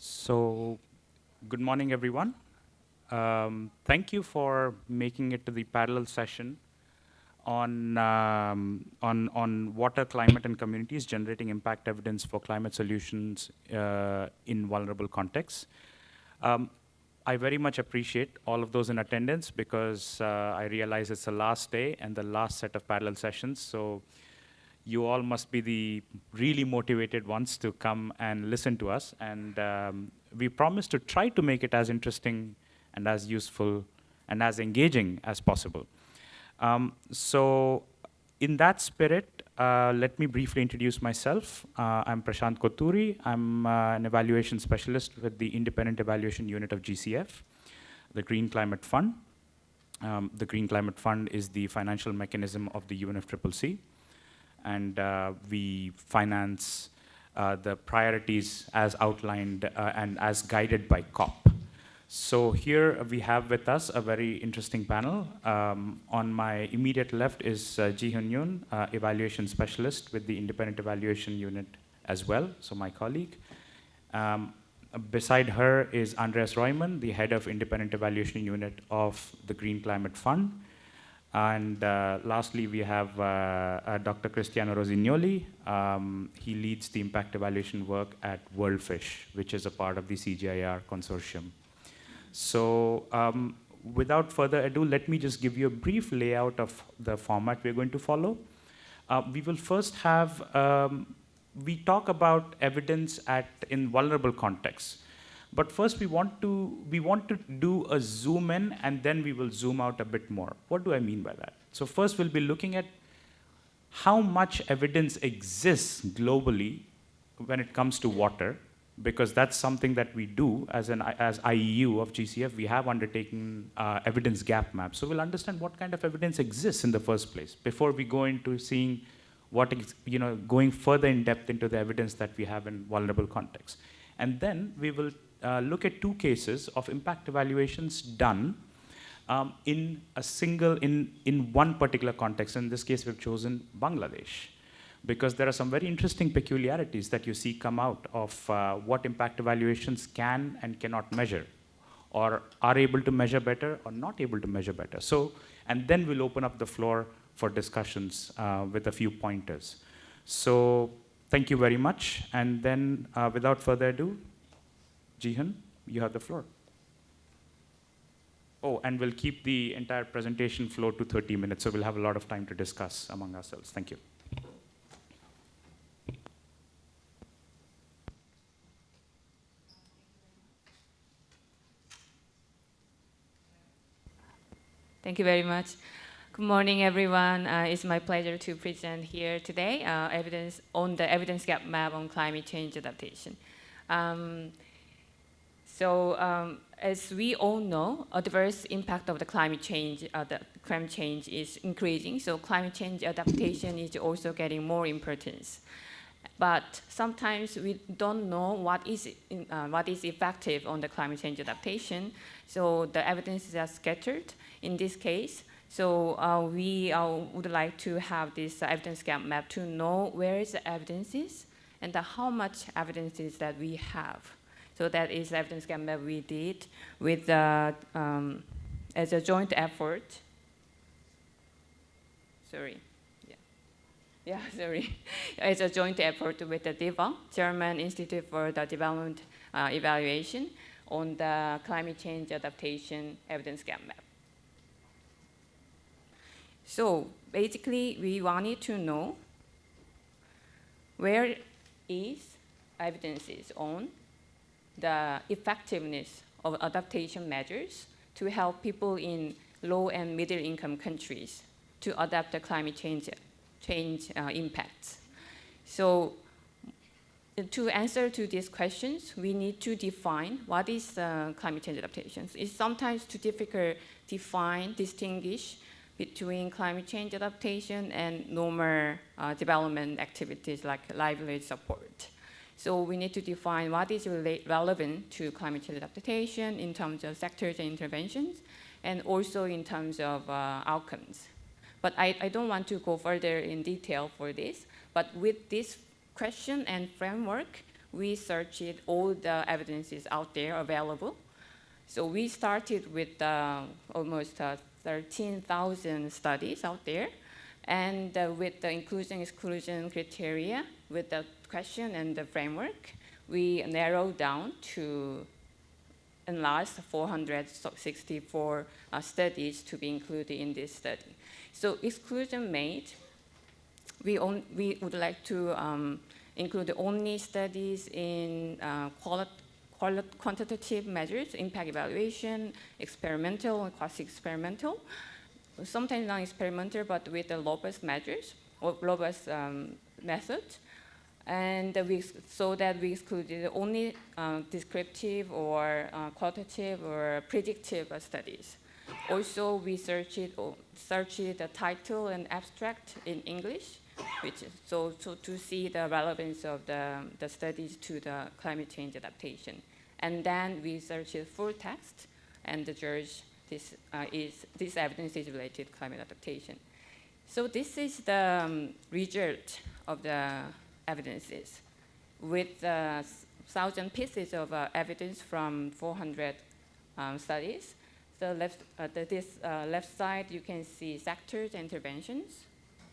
So, good morning, everyone. Thank you for making it to the parallel session on water, climate, and communities generating impact evidence for climate solutions in vulnerable contexts. I very much appreciate all of those in attendance because I realize it's the last day and the last set of parallel sessions. So you all must be the really motivated ones to come and listen to us. And we promise to try to make it as interesting and as useful and as engaging as possible. So in that spirit, let me briefly introduce myself. I'm Prashant Koturi. I'm an evaluation specialist with the Independent Evaluation Unit of GCF, the Green Climate Fund. The Green Climate Fund is the financial mechanism of the UNFCCC. And we finance the priorities as outlined and as guided by COP. So here we have with us a very interesting panel. On my immediate left is Jeehyun Yoon, evaluation specialist with the Independent Evaluation Unit as well, so my colleague. Beside her is Andreas Reumann, the head of Independent Evaluation Unit of the Green Climate Fund. And lastly, we have Dr. Cristiano Rossignoli. He leads the impact evaluation work at WorldFish, which is a part of the CGIAR consortium. So without further ado, let me just give you a brief layout of the format we're going to follow. We will first have, we talk about evidence in vulnerable contexts. But first, we want to do a zoom in, and then we will zoom out a bit more. What do I mean by that? So first, we'll be looking at how much evidence exists globally when it comes to water, because that's something that we do as IEU of GCF. We have undertaken evidence gap maps. So we'll understand what kind of evidence exists in the first place before we go into seeing what, going further in depth into the evidence that we have in vulnerable contexts. And then we will look at two cases of impact evaluations done in one particular context. In this case, we've chosen Bangladesh, because there are some very interesting peculiarities that you see come out of what impact evaluations can and cannot measure, or are able to measure better or not able to measure better. So, and then we'll open up the floor for discussions with a few pointers. So thank you very much. And then without further ado, Jeehyun, you have the floor. Oh, and we'll keep the entire presentation flow to 30 minutes, so we'll have a lot of time to discuss among ourselves. Thank you. Thank you very much. Good morning, everyone. It's my pleasure to present here today evidence on the evidence gap map on climate change adaptation. As we all know, adverse impact of the climate change is increasing. So climate change adaptation is also getting more importance. But sometimes we don't know what is effective on the climate change adaptation. So the evidence is scattered in this case. So we would like to have this evidence gap map to know where is the evidence is and how much evidence is that we have. So that is the evidence gap map we did with as a joint effort. Sorry. Yeah, sorry. It's a joint effort with the DEVA, German Institute for the Development Evaluation, on the climate change adaptation evidence gap map. So basically, we wanted to know where is evidences on the effectiveness of adaptation measures to help people in low and middle income countries to adapt the climate change impacts. So to answer to these questions, we need to define what is climate change adaptation. It's sometimes too difficult to distinguish between climate change adaptation and normal development activities like livelihood support. So we need to define what is relevant to climate change adaptation in terms of sectors and interventions, and also in terms of outcomes. But I don't want to go further in detail for this, but with this question and framework, we searched all the evidences out there available. So we started with almost 13,000 studies out there, and with the inclusion-exclusion criteria, with the question and the framework, we narrowed down to enlarged 464 studies to be included in this study. So exclusion made, we would like to include only studies in quantitative measures, impact evaluation, experimental and quasi-experimental, sometimes non-experimental, but with the robust measures or robust methods. And so that we excluded only descriptive or qualitative or predictive studies. Also, we searched the title and abstract in English, which is so to see the relevance of the studies to the climate change adaptation. And then we searched full text and judge this evidence is related to climate adaptation. So this is the result of the evidences with 1,000 pieces of evidence from 400 studies. The left side, you can see sectors, interventions,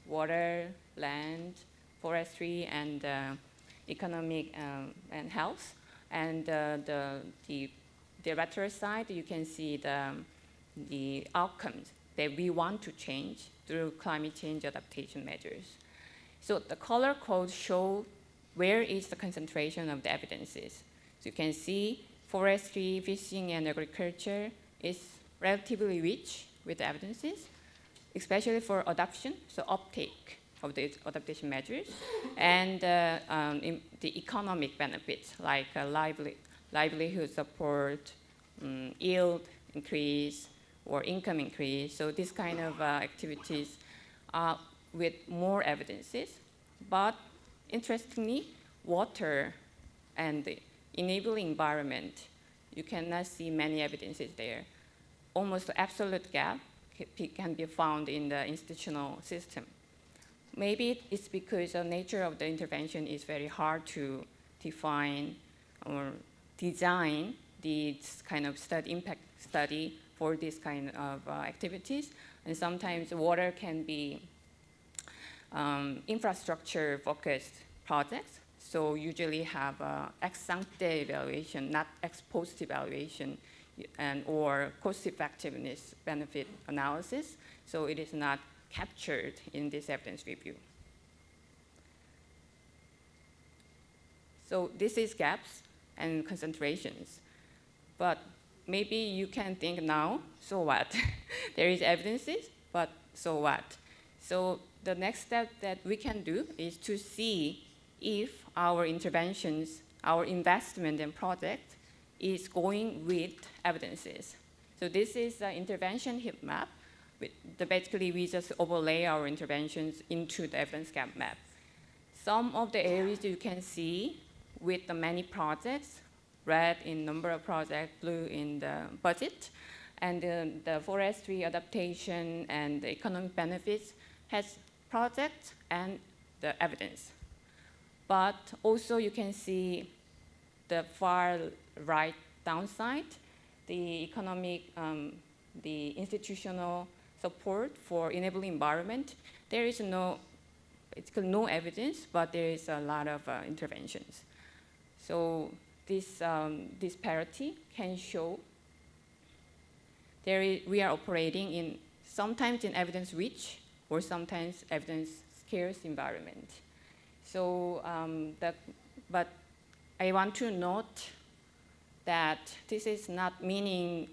water, land, forestry, and economic and health. And the right side, you can see the outcomes that we want to change through climate change adaptation measures. So the color codes show where is the concentration of the evidences. So you can see forestry, fishing, and agriculture is relatively rich with evidences, especially for adoption, so uptake of the adaptation measures, and the economic benefits like livelihood support, yield increase, or income increase. So this kind of activities are with more evidences. But interestingly, water and the enabling environment, you cannot see many evidences there. Almost absolute gap can be found in the institutional system. Maybe it's because the nature of the intervention is very hard to define or design this kind of impact study for this kind of activities. And sometimes water can be infrastructure-focused projects. So usually have ex ante evaluation, not ex post evaluation, or cost effectiveness benefit analysis. So it is not captured in this evidence review. So this is gaps and concentrations. But maybe you can think now, so what? There is evidences, but so what? So the next step that we can do is to see if our interventions, our investment and project is going with evidences. So this is the intervention heat map. Basically, we just overlay our interventions into the evidence gap map. Some of the areas you can see with the many projects, red in number of projects, blue in the budget, and the forestry adaptation and the economic benefits has projects and the evidence. But also you can see the far right downside, the economic, the institutional support for enabling environment. There is no evidence, but there is a lot of interventions. So this disparity can show we are operating in sometimes in evidence-rich or sometimes evidence-scarce environment. So, but I want to note that this is not meaning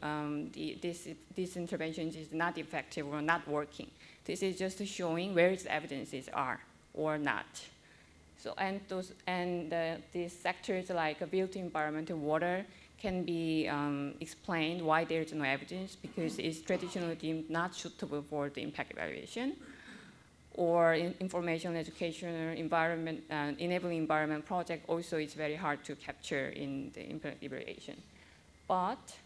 this intervention is not effective or not working. This is just showing where its evidences are or not. So, these sectors like built environment and water can be explained why there is no evidence, because it's traditionally deemed not suitable for the impact evaluation. Or information, education, or environment, enabling environment project also is very hard to capture in the impact evaluation. But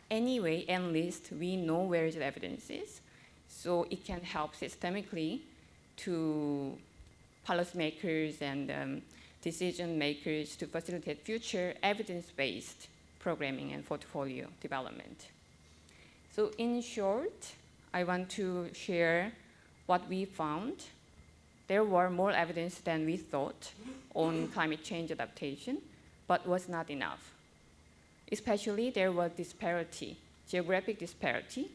anyway, at least we know where the evidence is, so it can help systemically to policymakers and decision makers to facilitate future evidence-based programming and portfolio development. So in short, I want to share what we found. There were more evidence than we thought on climate change adaptation, but was not enough. Especially there was disparity, geographic disparity.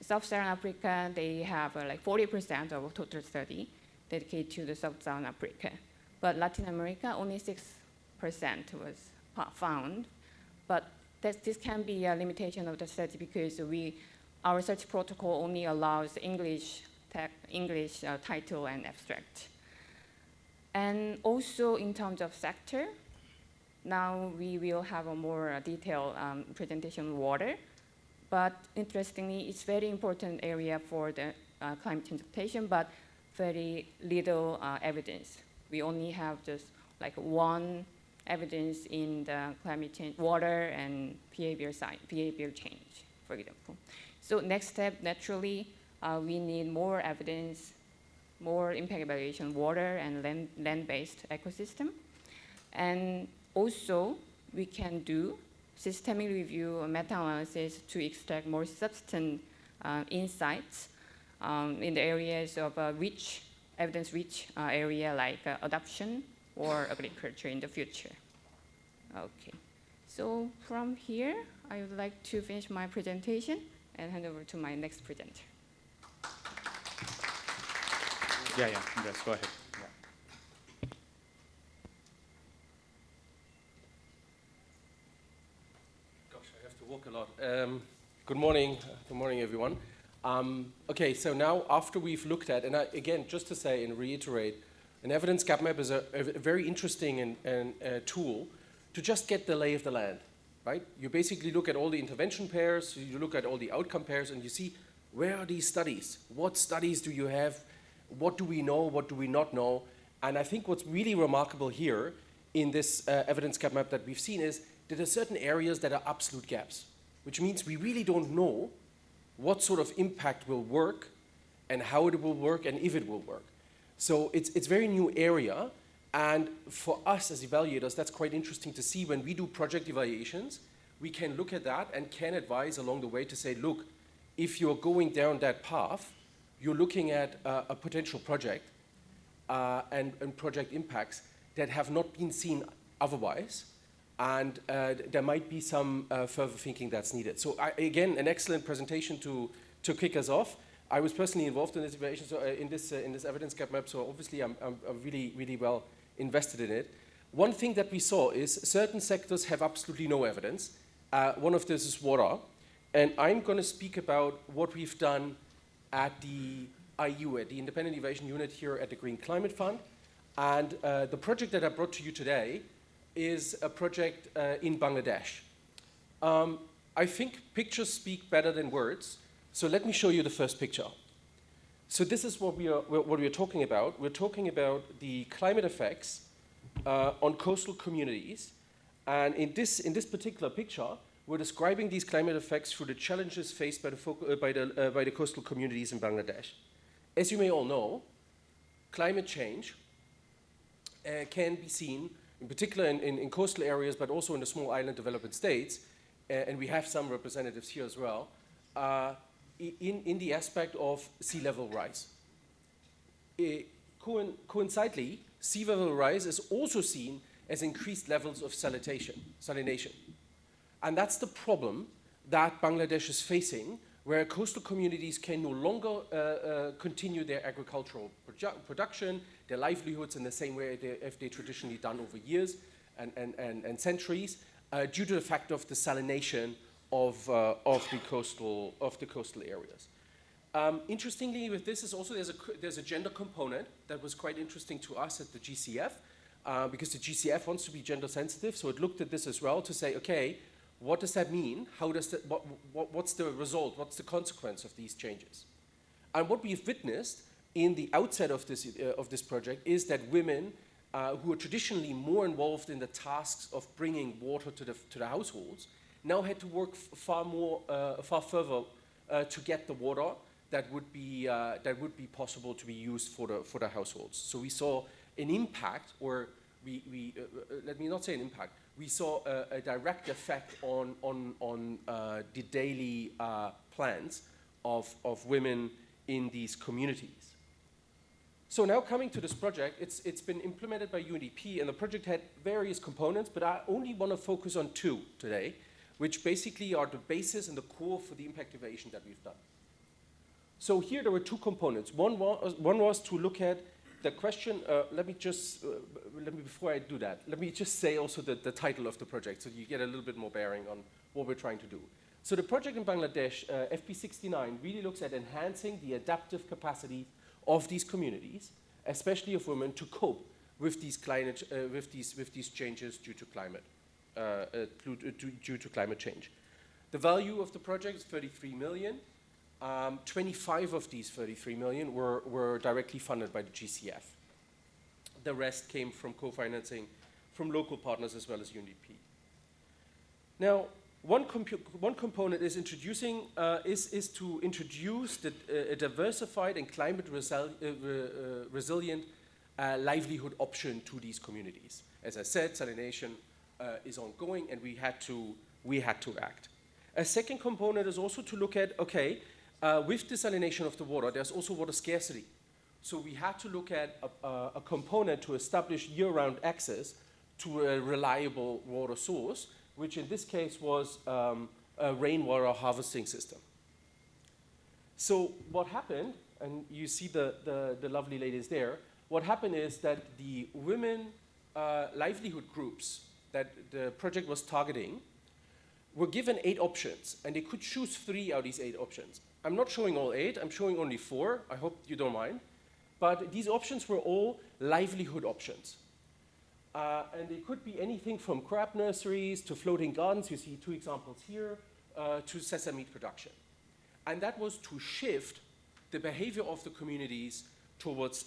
Sub-Saharan Africa, they have like 40% of total study dedicated to the Sub-Saharan Africa. But Latin America, only 6% was found. But this can be a limitation of the study because our research protocol only allows English title and abstract. And also in terms of sector, now we will have a more detailed presentation on water. But interestingly, it's very important area for the climate change adaptation, but very little evidence. We only have just like one evidence in the climate change, water and behavior change, for example. So next step, naturally, we need more evidence, more impact evaluation, water and land-based ecosystem. And also, we can do systemic review or meta-analysis to extract more substantive insights in the areas of evidence-rich area like adoption or agriculture in the future. Okay, so from here, I would like to finish my presentation and hand over to my next presenter. Yeah, Andreas, go ahead. Walk a lot. Good morning, everyone. Okay, so now after we've looked at, and again, just to say and reiterate, an evidence gap map is a very interesting tool to just get the lay of the land, right? You basically look at all the intervention pairs, you look at all the outcome pairs, and you see where are these studies? What studies do you have? What do we know? What do we not know? And I think what's really remarkable here in this evidence gap map that we've seen is there are certain areas that are absolute gaps, which means we really don't know what sort of impact will work and how it will work and if it will work. So it's very new area, and for us as evaluators, that's quite interesting to see. When we do project evaluations, we can look at that and can advise along the way to say, look, if you're going down that path, you're looking at a potential project and project impacts that have not been seen otherwise. And there might be some further thinking that's needed. So again, an excellent presentation to kick us off. I was personally involved in this evaluation, so in this evidence gap map. So obviously, I'm really well invested in it. One thing that we saw is certain sectors have absolutely no evidence. One of this is water, and I'm going to speak about what we've done at the IU, at the Independent Evaluation Unit here at the Green Climate Fund, and the project that I brought to you today is a project in Bangladesh. I think pictures speak better than words, so let me show you the first picture. So this is what we are talking about. We're talking about the climate effects on coastal communities, and in this particular picture, we're describing these climate effects through the challenges faced by the coastal communities in Bangladesh. As you may all know, climate change can be seen in particular in coastal areas, but also in the small island developing states, and we have some representatives here as well, in the aspect of sea level rise. Coincidentally, sea level rise is also seen as increased levels of salination. And that's the problem that Bangladesh is facing, where coastal communities can no longer continue their agricultural production, their livelihoods in the same way they traditionally done over years and centuries, due to the fact of the salination of the coastal areas. Interestingly, with this is also there's a gender component that was quite interesting to us at the GCF, because the GCF wants to be gender sensitive, so it looked at this as well to say, okay, what does that mean? What's the result? What's the consequence of these changes? And what we've witnessed in the outset of this project is that women who are traditionally more involved in the tasks of bringing water to the households now had to work far further to get the water that would be possible to be used for the households. So we saw an impact or let me not say an impact, we saw a direct effect on the daily plans of women in these communities. So now coming to this project, it's been implemented by UNDP, and the project had various components, but I only want to focus on two today, which basically are the basis and the core for the impact evaluation that we've done. So here there were two components. One was to look at the question, before I do that, let me just say also the title of the project so you get a little bit more bearing on what we're trying to do. So the project in Bangladesh, FP69, really looks at enhancing the adaptive capacity of these communities, especially of women, to cope with these changes due to climate change. The value of the project is 33 million. 25 of these 33 million were directly funded by the GCF. The rest came from co-financing from local partners as well as UNDP. Now, one component is to introduce a diversified and climate resilient livelihood option to these communities. As I said, salination is ongoing, and we had to act. A second component is also to look at, okay, with desalination of the water, there's also water scarcity. So we had to look at a component to establish year-round access to a reliable water source, which in this case was a rainwater harvesting system. So what happened, and you see the lovely ladies there, what happened is that the women livelihood groups that the project was targeting were given 8 options, and they could choose 3 out of these 8 options. I'm not showing all 8, I'm showing only 4, I hope you don't mind. But these options were all livelihood options. And they could be anything from crab nurseries to floating gardens, you see 2 examples here, to sesame production. And that was to shift the behavior of the communities towards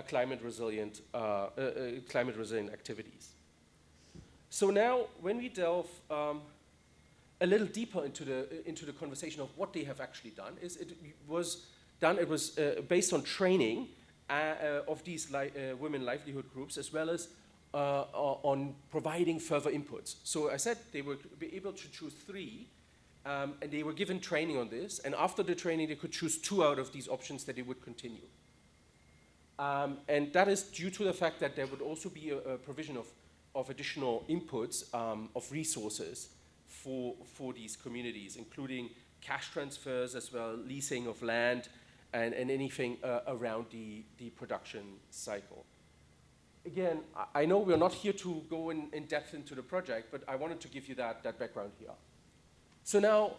climate resilient activities. So now, when we delve a little deeper into the conversation of what they have actually done, it was based on training of these women livelihood groups, as well as on providing further inputs. So I said they would be able to choose 3, and they were given training on this, and after the training they could choose 2 out of these options that they would continue. And that is due to the fact that there would also be a provision of additional inputs of resources for these communities, including cash transfers as well, leasing of land, and anything around the production cycle. Again, I know we're not here to go in depth into the project, but I wanted to give you that background here. So now,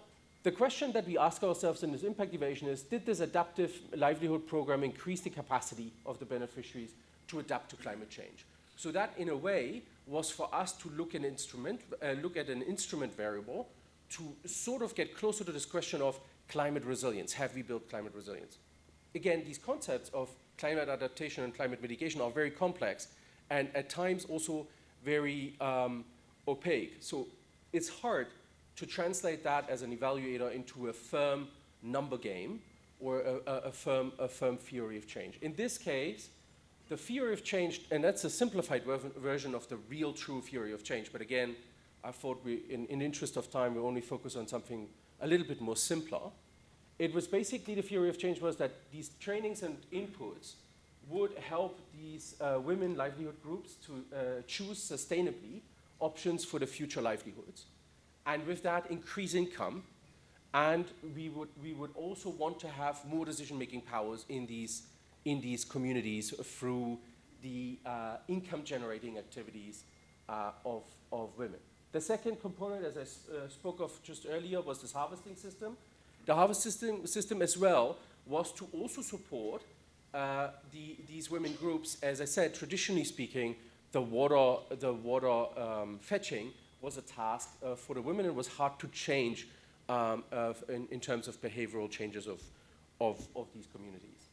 the question that we ask ourselves in this impact evaluation is, did this adaptive livelihood program increase the capacity of the beneficiaries to adapt to climate change? So that, in a way, was for us to look at an instrument variable to sort of get closer to this question of climate resilience. Have we built climate resilience? Again, these concepts of climate adaptation and climate mitigation are very complex and at times also very opaque. So it's hard to translate that as an evaluator into a firm number game or a firm theory of change. In this case, the theory of change, and that's a simplified version of the real true theory of change, but again, I thought in interest of time, we only focus on something a little bit more simpler. It was basically, the theory of change was that these trainings and inputs would help these women livelihood groups to choose sustainably options for the future livelihoods. And with that, increase income. And we would also want to have more decision-making powers in these communities through the income-generating activities of women. The second component, as I spoke of just earlier, was this harvesting system. The harvest system as well was to also support these women groups. As I said, traditionally speaking, the water fetching was a task for the women. It was hard to change in terms of behavioral changes of these communities.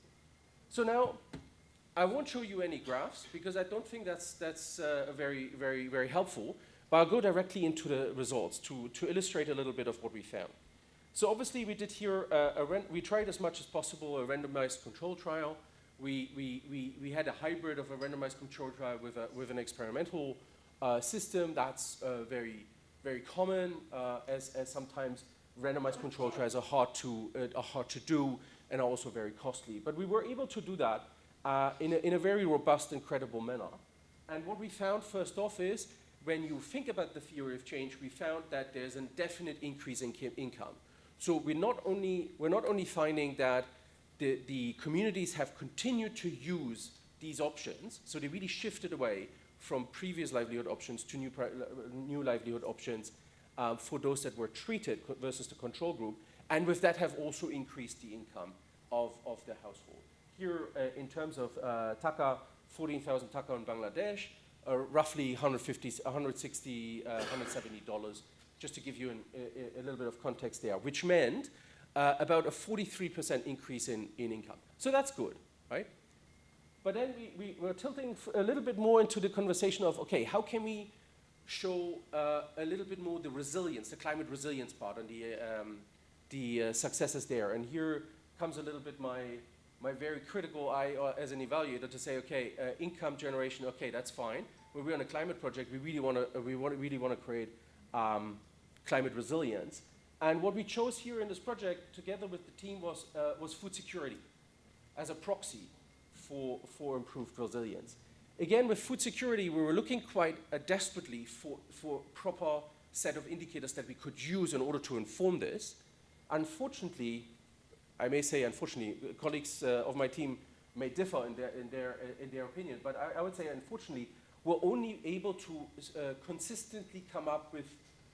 So now, I won't show you any graphs because I don't think that's very, very, very helpful, but I'll go directly into the results to illustrate a little bit of what we found. So obviously we did here, we tried as much as possible a randomized control trial We had a hybrid of a randomized control trial with an experimental system. That's very common, as sometimes randomized control trials are hard to do and are also very costly. But we were able to do that in a very robust and credible manner. And what we found first off is, when you think about the theory of change, we found that there's a definite increase in income. So we're not only finding that the communities have continued to use these options, so they really shifted away from previous livelihood options to new livelihood options for those that were treated versus the control group, and with that have also increased the income of the household. Here, in terms of taka, 14,000 taka in Bangladesh, roughly $160, $170, just to give you a little bit of context there, which meant about a 43% increase in income. So that's good, right? But then we were tilting a little bit more into the conversation of, okay, how can we show a little bit more the resilience, the climate resilience part, and the successes there. And here comes a little bit my very critical eye as an evaluator to say, okay, income generation, okay, that's fine. When we're on a climate project, we really want to create climate resilience. And what we chose here in this project, together with the team, was food security as a proxy for improved resilience. Again, with food security, we were looking quite desperately for proper set of indicators that we could use in order to inform this. Unfortunately, I may say unfortunately, colleagues of my team may differ in their opinion, but I would say unfortunately, we're only able to consistently come up with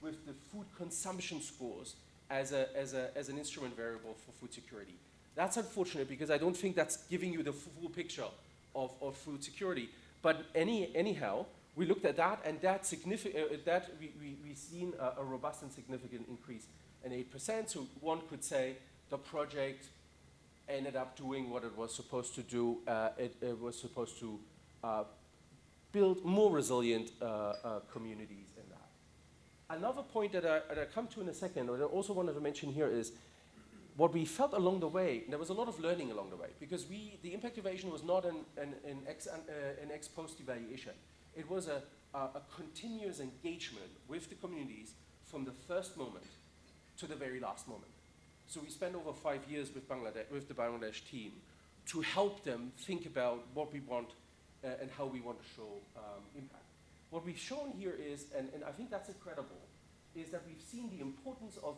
the food consumption scores as an instrument variable for food security. That's unfortunate because I don't think that's giving you the full picture of food security. But anyhow, we looked at that, and we've seen a robust and significant increase in 8%. So one could say the project ended up doing what it was supposed to do. It was supposed to build more resilient communities in that. Another point that I come to in a second, or I also wanted to mention here, is what we felt along the way. There was a lot of learning along the way, because the impact evaluation was not an ex post evaluation. It was a continuous engagement with the communities from the first moment to the very last moment. So we spent over 5 years with the Bangladesh team to help them think about what we want and how we want to show impact. What we've shown here is, and I think that's incredible, is that we've seen the importance of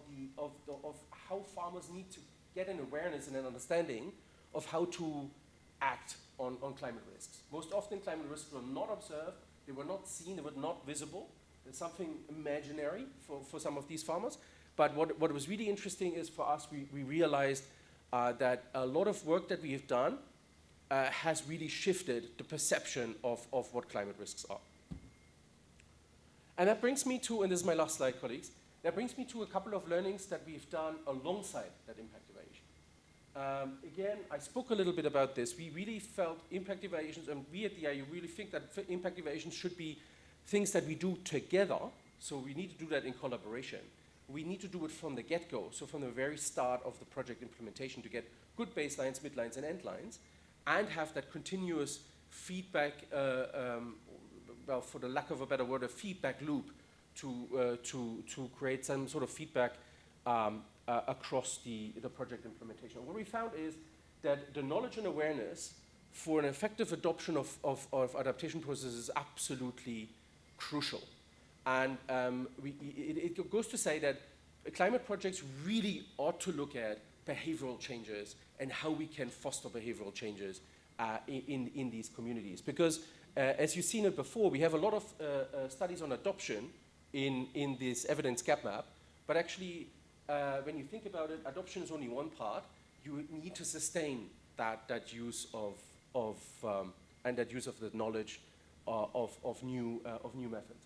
how farmers need to get an awareness and an understanding of how to act on climate risks. Most often climate risks were not observed, they were not seen, they were not visible. There's something imaginary for some of these farmers. But what was really interesting is, for us, we realized that a lot of work that we have done has really shifted the perception of what climate risks are. And that brings me to, and this is my last slide, colleagues, that brings me to a couple of learnings that we've done alongside that impact evaluation. Again, I spoke a little bit about this. We really felt impact evaluations, and we at the IU really think that impact evaluations should be things that we do together, so we need to do that in collaboration. We need to do it from the get-go, so from the very start of the project implementation, to get good baselines, midlines, and endlines, and have that continuous feedback, well, for the lack of a better word, a feedback loop to create some sort of feedback across the project implementation. What we found is that the knowledge and awareness for an effective adoption of adaptation processes is absolutely crucial. And it goes to say that climate projects really ought to look at behavioral changes and how we can foster behavioral changes in these communities. Because as you've seen it before, we have a lot of studies on adoption in this evidence gap map, but actually when you think about it, adoption is only one part. You need to sustain that use of the knowledge of new methods.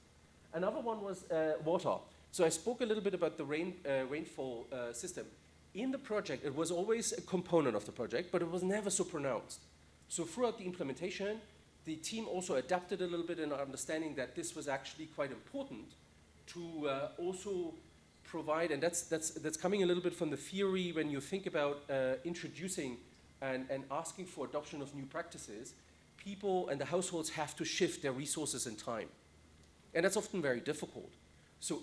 Another one was water. So I spoke a little bit about the rainfall system. In the project, it was always a component of the project, but it was never so pronounced. So throughout the implementation, the team also adapted a little bit in understanding that this was actually quite important to also provide, and that's coming a little bit from the theory when you think about introducing and asking for adoption of new practices, people and the households have to shift their resources and time. And that's often very difficult. So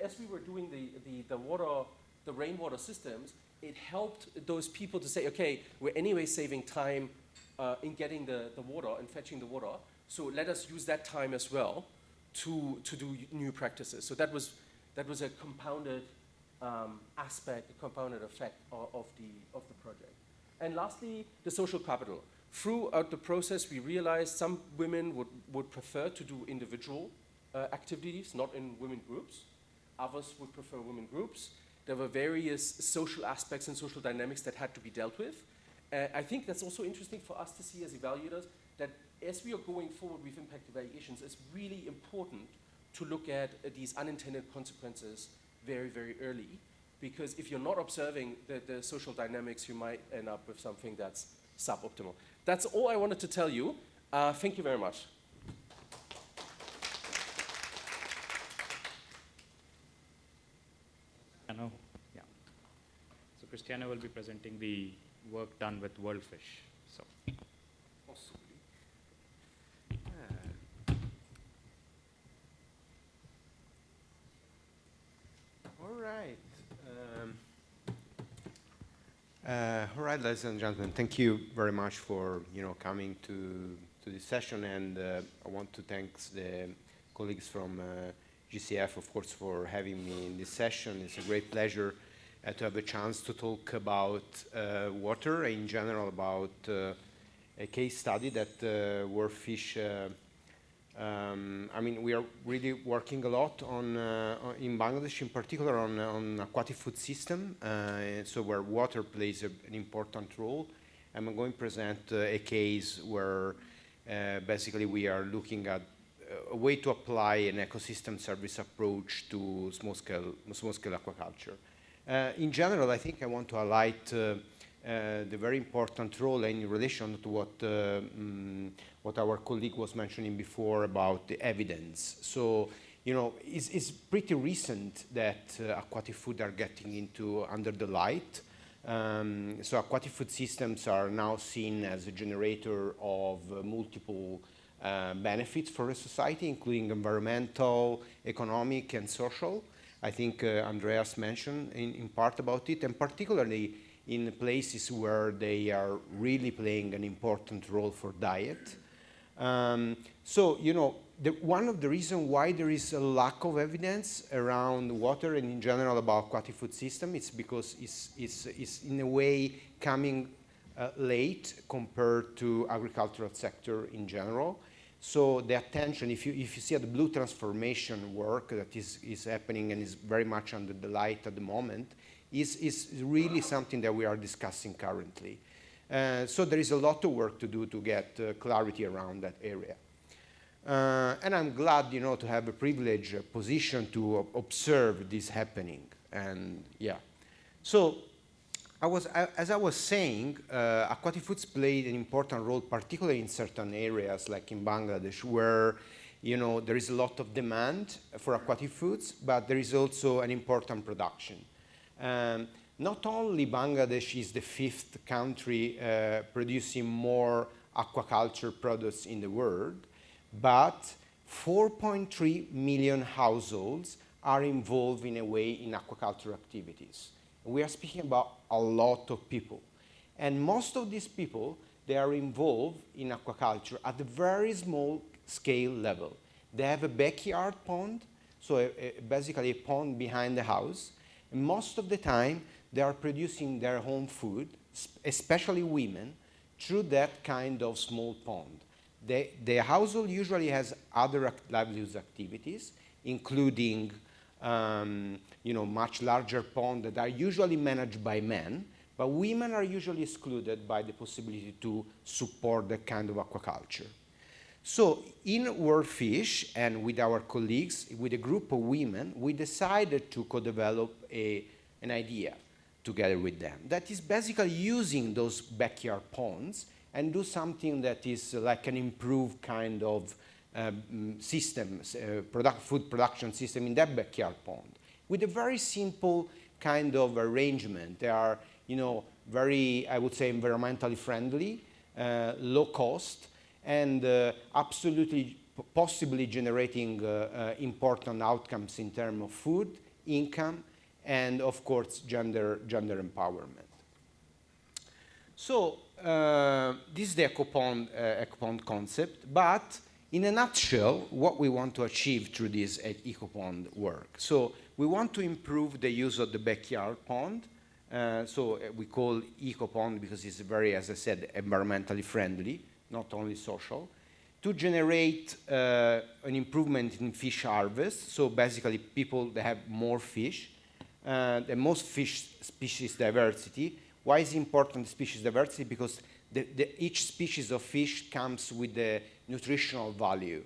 as we were doing the rainwater systems, it helped those people to say, okay, we're anyway saving time in getting the water and fetching the water, so let us use that time as well to do new practices. So that was a compounded aspect, a compounded effect of the project. And lastly, the social capital. Throughout the process, we realized some women would prefer to do individual activities, not in women groups. Others would prefer women groups. There were various social aspects and social dynamics that had to be dealt with. I think that's also interesting for us to see as evaluators, that as we are going forward with impact evaluations, it's really important to look at these unintended consequences very, very early, because if you're not observing the social dynamics, you might end up with something that's suboptimal. That's all I wanted to tell you. Thank you very much. Yeah. So Cristiano will be presenting the work done with WorldFish. So. All right. All right, ladies and gentlemen, thank you very much for coming to this session, and I want to thank the colleagues from GCF, of course, for having me in this session. It's a great pleasure to have a chance to talk about water in general, about a case study that WorldFish. I mean, we are really working a lot on in Bangladesh, in particular, on aquatic food system, so where water plays an important role. I'm going to present a case where basically we are looking at a way to apply an ecosystem service approach to small-scale aquaculture. In general, I think I want to highlight the very important role in relation to what our colleague was mentioning before about the evidence. So, it's pretty recent that aquatic food are getting under the light. So aquatic food systems are now seen as a generator of multiple benefits for a society, including environmental, economic, and social. I think Andreas mentioned in part about it, and particularly in places where they are really playing an important role for diet. So, one of the reasons why there is a lack of evidence around water and in general about aquatic food system is because it's in a way coming late compared to agricultural sector in general. So the attention, if you see the blue transformation work that is happening and is very much under the light at the moment, is really something that we are discussing currently. So there is a lot of work to do to get clarity around that area. And I'm glad, to have a privileged position to observe this happening. And yeah, so as I was saying, aquatic foods played an important role, particularly in certain areas like in Bangladesh, where there is a lot of demand for aquatic foods, but there is also an important production. Not only Bangladesh is the 5th country producing more aquaculture products in the world, but 4.3 million households are involved in a way in aquaculture activities. We are speaking about a lot of people. And most of these people, they are involved in aquaculture at a very small scale level. They have a backyard pond, so basically a pond behind the house. And most of the time, they are producing their own food, especially women, through that kind of small pond. The household usually has other livelihoods activities, including much larger ponds that are usually managed by men, but women are usually excluded by the possibility to support that kind of aquaculture. So in WorldFish and with our colleagues, with a group of women, we decided to co-develop an idea together with them that is basically using those backyard ponds and do something that is like an improved kind of system, food production system in that backyard pond with a very simple kind of arrangement. There are, very, I would say, environmentally friendly, low cost, and absolutely possibly generating important outcomes in terms of food, income, and of course, gender empowerment. So this is the ecopond concept, but in a nutshell, what we want to achieve through this ecopond work. So we want to improve the use of the backyard pond. So we call ecopond because it's very, as I said, environmentally friendly, not only social. To generate an improvement in fish harvest, so basically people that have more fish, the most fish species diversity. Why is important species diversity? Because each species of fish comes with a nutritional value.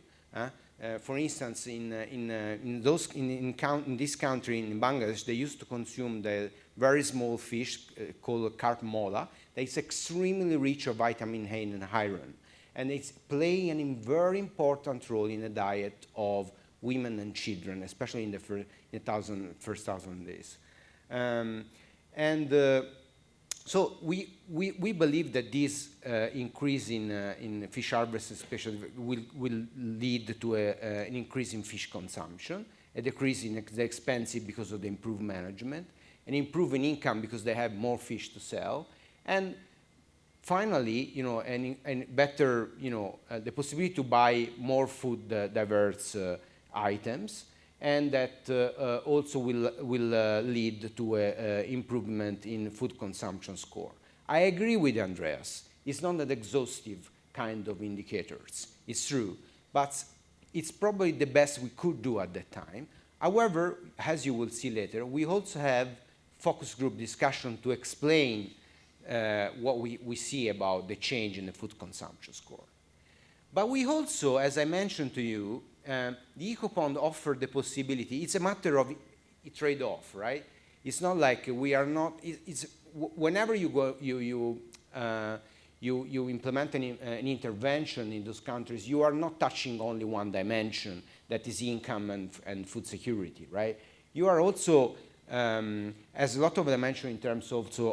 For instance, in this country, in Bangladesh, they used to consume the very small fish called carp mola. That is extremely rich of vitamin A and iron. And it's playing a very important role in the diet of women and children, especially in the first 1,000 days. So we believe that this increase in fish harvest especially will lead to an increase in fish consumption, a decrease in the expenses because of the improved management, an improvement in income because they have more fish to sell, and finally, and better, the possibility to buy more food diverse items, and that also will lead to an improvement in food consumption score. I agree with Andreas. It's not an exhaustive kind of indicators. It's true, but it's probably the best we could do at that time. However, as you will see later, we also have focus group discussion to explain what we see about the change in the food consumption score. But we also, as I mentioned to you, the ecopond offered the possibility. It's a matter of a trade-off, right? It's not like we are not. Whenever you go, you implement an intervention in those countries, you are not touching only one dimension, that is income and food security, right? You are also as a lot of dimension in terms also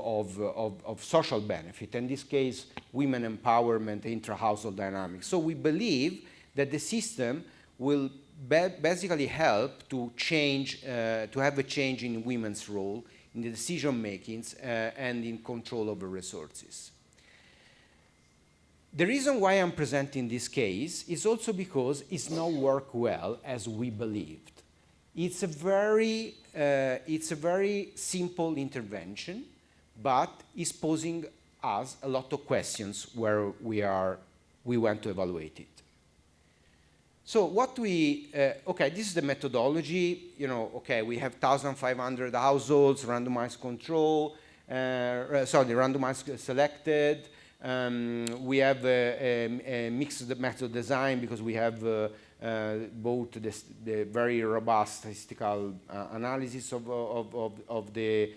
of social benefit. In this case, women empowerment, intra-household dynamics. So we believe that the system will basically help to change, to have a change in women's role in the decision makings and in control over resources. The reason why I'm presenting this case is also because it's not worked well as we believed. It's a very simple intervention, but it's posing us a lot of questions where we want to evaluate it. So what okay, this is the methodology. Okay, we have 1,500 households, randomized control, randomized selected. We have a mixed method design because we have both the very robust statistical analysis of the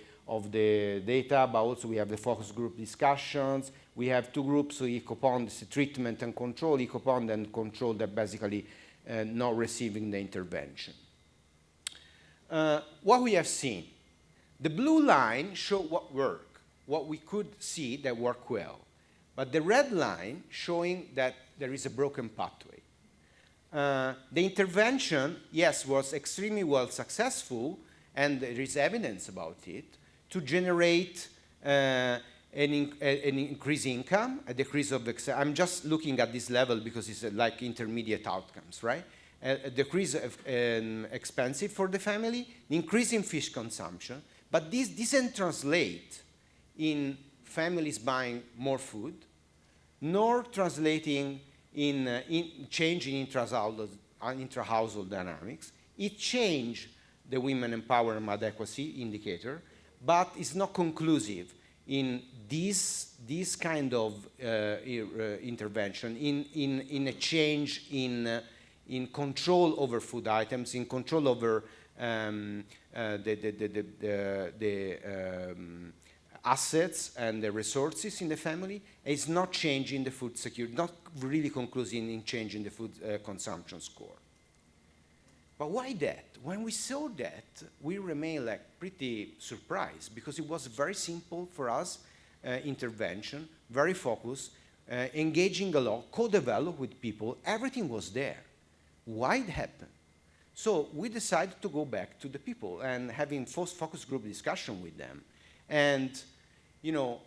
data, but also we have the focus group discussions. We have two groups, so ecopond is treatment and control, ecopond and control that basically not receiving the intervention. What we have seen, the blue line show what we could see that work well, but the red line showing that there is a broken pathway. The intervention, yes, was extremely well successful, and there is evidence about it, to generate an increased income, a decrease of, I'm just looking at this level because it's like intermediate outcomes, right? A decrease of expenses for the family, increase in fish consumption, but this doesn't translate in families buying more food, nor translating in change in intra-household dynamics. It changed the women empowerment adequacy indicator, but it's not conclusive in this kind of intervention, in a change in control over food items, in control over the assets and the resources in the family. It's not changing the food security, not really concluding in changing the food consumption score. But why that? When we saw that, we remained like pretty surprised because it was very simple for us. intervention, very focused, engaging a lot, co-develop with people. Everything was there. Why it happened? So we decided to go back to the people and having focus group discussion with them. And, you know,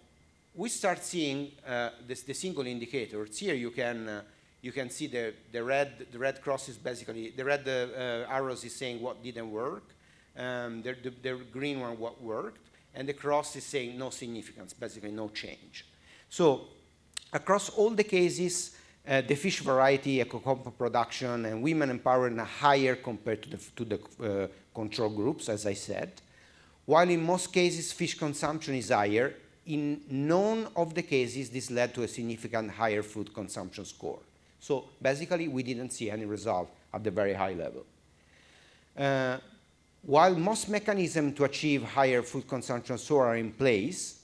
we start seeing the single indicators. Here you can see the red cross is basically, the red arrows is saying what didn't work, the green one what worked, and the cross is saying no significance, basically no change. So across all the cases, the fish variety, ecocompo production, and women empowerment are higher compared to the control groups, as I said. While in most cases fish consumption is higher, in none of the cases this led to a significant higher food consumption score. So basically we didn't see any result at the very high level. While most mechanisms to achieve higher food consumption score are in place,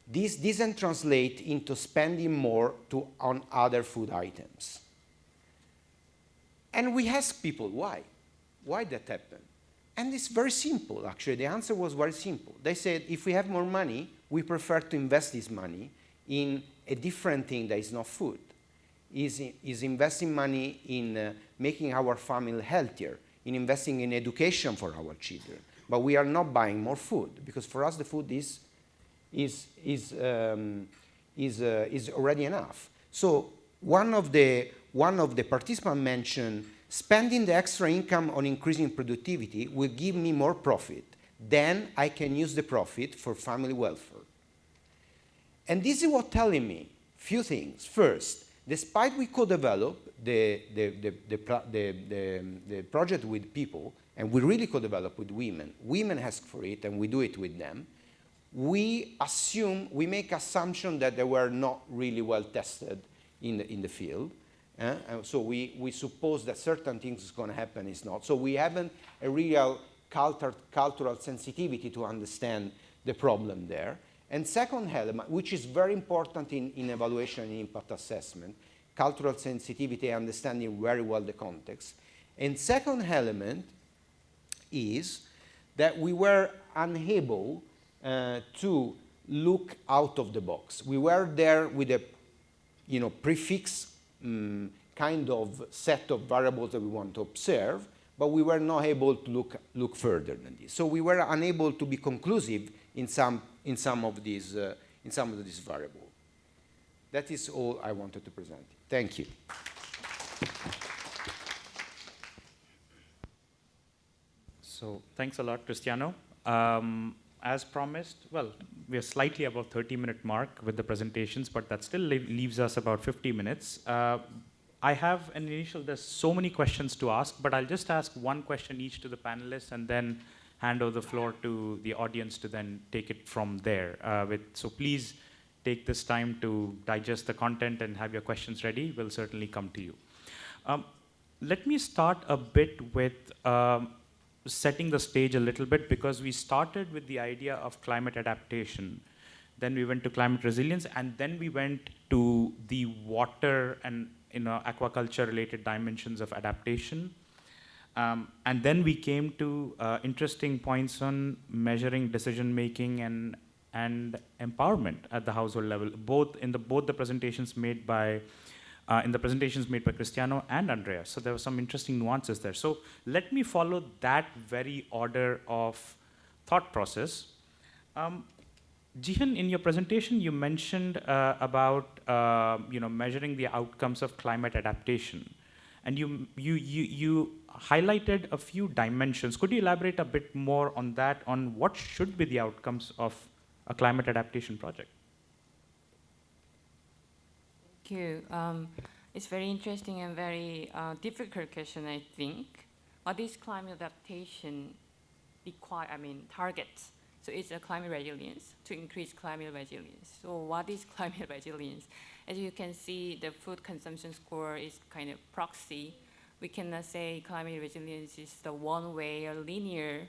this doesn't translate into spending more on other food items. And we ask people why. Why that happened? And it's very simple, actually. The answer was very simple. They said, if we have more money, we prefer to invest this money in a different thing that is not food. Is investing money in making our family healthier, in investing in education for our children. But we are not buying more food, because for us the food is already enough. So one of the participants mentioned, spending the extra income on increasing productivity will give me more profit. Then I can use the profit for family welfare. And this is what telling me few things. First, despite we co-develop the project with people, and we really co-develop with women, women ask for it and we do it with them, we make assumption that they were not really well tested in the field. So we suppose that certain things is going to happen, is not. So we haven't a real cultural sensitivity to understand the problem there. And second element, which is very important in evaluation and impact assessment, cultural sensitivity, understanding very well the context. And second element is that we were unable to look out of the box. We were there with a prefix kind of set of variables that we want to observe, but we were not able to look further than this. So we were unable to be conclusive in some of these variables. That is all I wanted to present. Thank you. So thanks a lot, Cristiano. As promised, well, we are slightly above 30-minute mark with the presentations, but that still leaves us about 50 minutes. I have an initial, there's so many questions to ask, but I'll just ask one question each to the panelists and then hand over the floor to the audience to then take it from there. So please take this time to digest the content and have your questions ready. We'll certainly come to you. Let me start a bit with setting the stage a little bit, because we started with the idea of climate adaptation. Then we went to climate resilience, and then we went to the water and aquaculture related dimensions of adaptation. And then we came to interesting points on measuring decision making and empowerment at the household level, both the presentations made by Cristiano and Andreas. So there were some interesting nuances there. So let me follow that very order of thought process. Jeehyun, in your presentation, you mentioned about measuring the outcomes of climate adaptation, and you highlighted a few dimensions. Could you elaborate a bit more on that, on what should be the outcomes of a climate adaptation project? Thank you. It's very interesting and very difficult question, I think. What is climate adaptation targets? So it's a climate resilience, to increase climate resilience. So what is climate resilience? As you can see, the food consumption score is kind of proxy. We cannot say climate resilience is the one-way or linear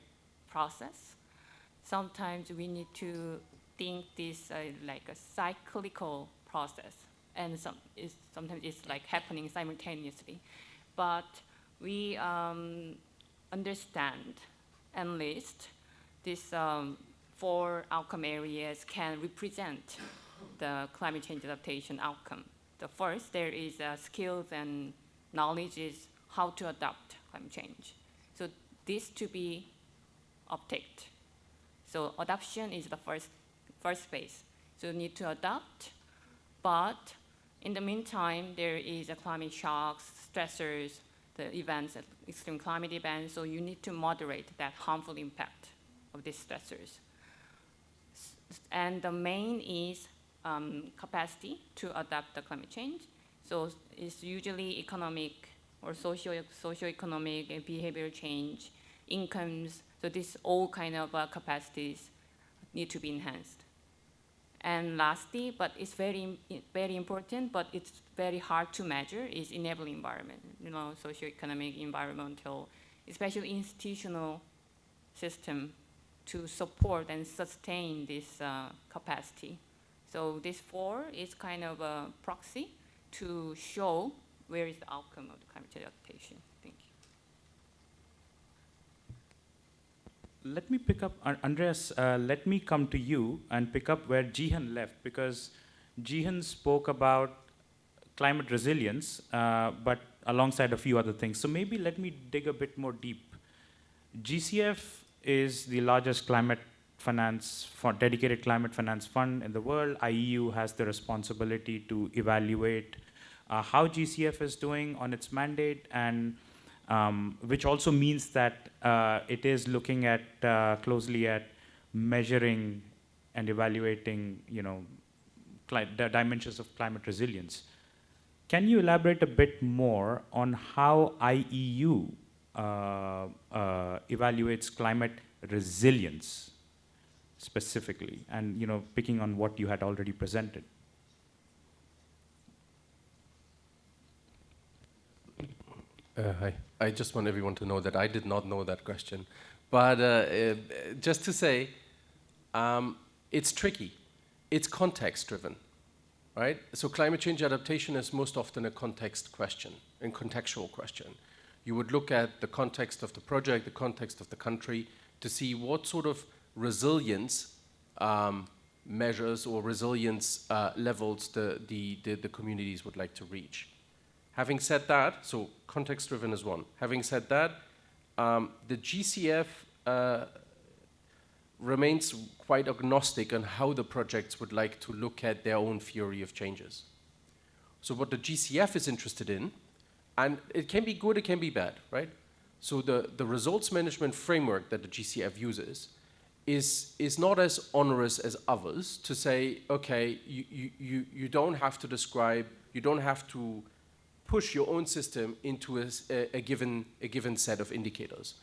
process. Sometimes we need to think this like a cyclical process, and sometimes it's like happening simultaneously. But we understand and list this 4 outcome areas can represent the climate change adaptation outcome. The first, there is skills and knowledge is how to adapt climate change. So this to be uptaked. So adoption is the first phase. So you need to adapt, but in the meantime, there is a climate shocks, stressors, the events, extreme climate events, so you need to moderate that harmful impact of these stressors. And the main is capacity to adapt the climate change. So it's usually economic or socio-economic and behavioral change, incomes. So this all kind of capacities need to be enhanced. And lastly, but it's very, very important, but it's very hard to measure, is enabling environment. You know, socio-economic, environmental, especially institutional system to support and sustain this capacity. So this 4 is kind of a proxy to show where is the outcome of the climate change adaptation. Thank you. Let me pick up, Andreas, let me come to you and pick up where Jeehyun left, because Jeehyun spoke about climate resilience, but alongside a few other things. So maybe let me dig a bit more deep. GCF is the largest climate finance fund, dedicated climate finance fund in the world. IEU has the responsibility to evaluate how GCF is doing on its mandate, and which also means that it is looking at closely at measuring and evaluating, the dimensions of climate resilience. Can you elaborate a bit more on how IEU evaluates climate resilience specifically, and picking on what you had already presented? Hi. I just want everyone to know that I did not know that question. But just to say, it's tricky. It's context-driven, right? So climate change adaptation is most often a context question, a contextual question. You would look at the context of the project, the context of the country, to see what sort of resilience measures or resilience levels the communities would like to reach. Having said that, so context-driven is one. Having said that, the GCF remains quite agnostic on how the projects would like to look at their own theory of changes. So what the GCF is interested in, and it can be good, it can be bad, right? So the results management framework that the GCF uses is not as onerous as others to say, okay, you don't have to describe, you don't have to push your own system into a given set of indicators.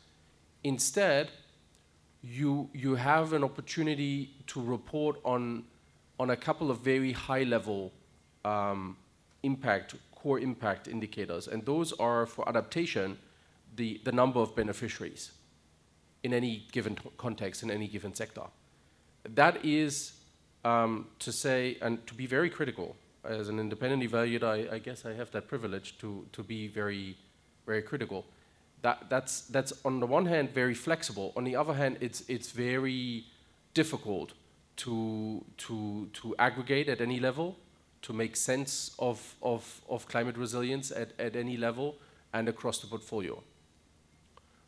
Instead, you have an opportunity to report on a couple of very high-level core impact indicators, and those are, for adaptation, the number of beneficiaries in any given context, in any given sector. That is to say, and to be very critical, as an independent evaluator, I guess I have that privilege to be very, very critical. That's on the one hand very flexible. On the other hand, it's very difficult to aggregate at any level, to make sense of climate resilience at any level and across the portfolio.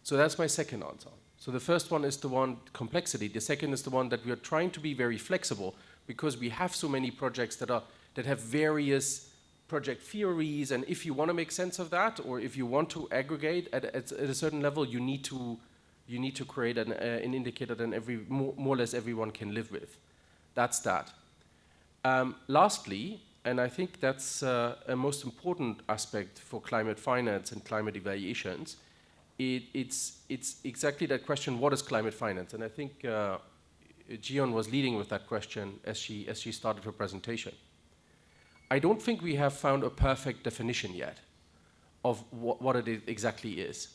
So that's my second answer. So the first one is the one, complexity. The second is the one that we are trying to be very flexible, because we have so many projects that have various project theories, and if you want to make sense of that, or if you want to aggregate at a certain level, you need to create an indicator that more or less everyone can live with. That's that. Lastly, and I think that's a most important aspect for climate finance and climate evaluations, it's exactly that question: what is climate finance? And I think Jeehyun was leading with that question as she started her presentation. I don't think we have found a perfect definition yet of what it exactly is.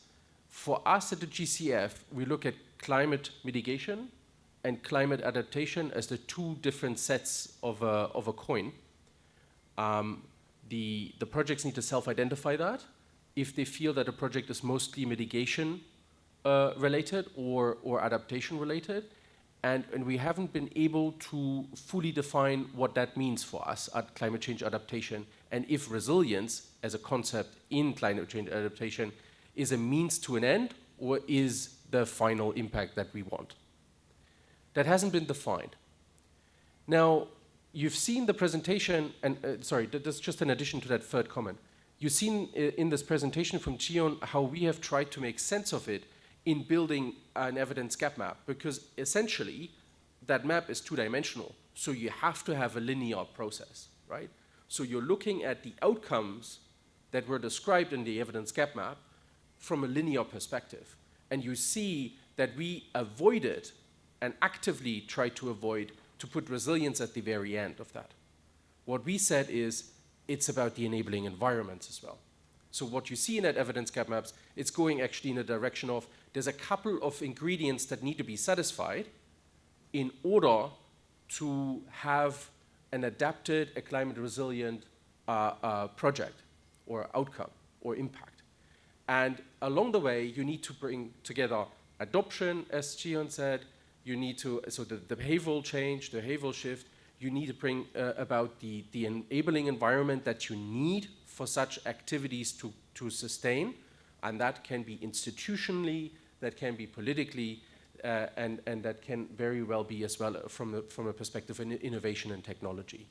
For us at the GCF, we look at climate mitigation and climate adaptation as the two different sets of a coin. The projects need to self-identify that. If they feel that a project is mostly mitigation related or adaptation related, And we haven't been able to fully define what that means for us at climate change adaptation, and if resilience as a concept in climate change adaptation is a means to an end or is the final impact that we want. That hasn't been defined. Now, you've seen the presentation, and sorry, that's just an addition to that third comment. You've seen in this presentation from Jeehyun how we have tried to make sense of it in building an evidence gap map, because essentially that map is two-dimensional, so you have to have a linear process, right? So you're looking at the outcomes that were described in the evidence gap map from a linear perspective, and you see that we avoided and actively tried to avoid to put resilience at the very end of that. What we said is it's about the enabling environments as well. So what you see in that evidence gap maps, it's going actually in a direction of there's a couple of ingredients that need to be satisfied in order to have an adapted, a climate resilient project or outcome or impact. And along the way, you need to bring together adoption, as Jeehyun said, you need to, so the behavioral change, the behavioral shift, you need to bring about the enabling environment that you need for such activities to sustain, and that can be institutionally, that can be politically, and that can very well be as well from a perspective of innovation and technology.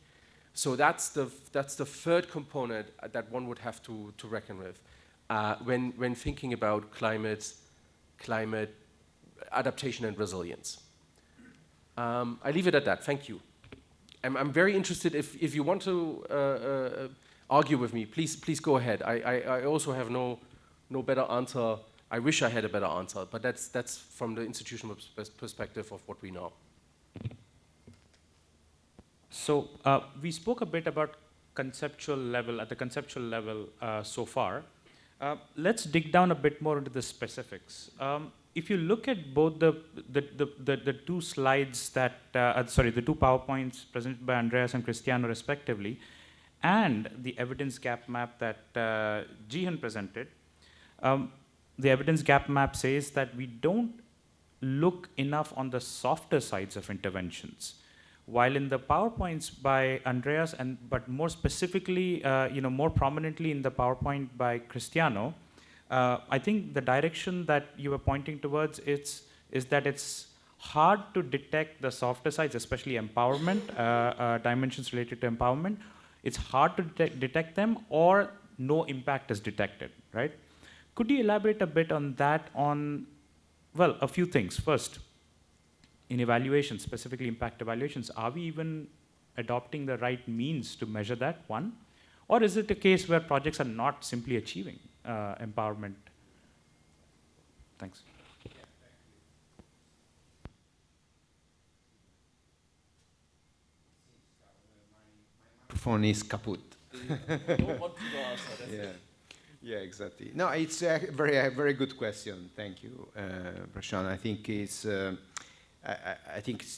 So that's the third component that one would have to reckon with when thinking about climate adaptation and resilience. I leave it at that. Thank you. I'm very interested if you want to argue with me, please go ahead. I also have no better answer. I wish I had a better answer, but that's from the institutional perspective of what we know. So we spoke a bit about conceptual level, at the conceptual level so far. Let's dig down a bit more into the specifics. If you look at both the two slides that, the two PowerPoints presented by Andreas and Cristiano respectively, and the evidence gap map that Jeehyun presented, the evidence gap map says that we don't look enough on the softer sides of interventions. While in the PowerPoints by Andreas, but more specifically, more prominently in the PowerPoint by Cristiano, I think the direction that you were pointing towards is that it's hard to detect the softer sides, especially empowerment, dimensions related to empowerment. It's hard to detect them, or no impact is detected, right? Could you elaborate a bit on that, well, a few things. First, in evaluations, specifically impact evaluations, are we even adopting the right means to measure that, one? Or is it a case where projects are not simply achieving empowerment? Thanks. Microphone is kaput. Don't want to answer, that's it. Yeah, exactly. No, it's a very good question. Thank you, Prashant. I think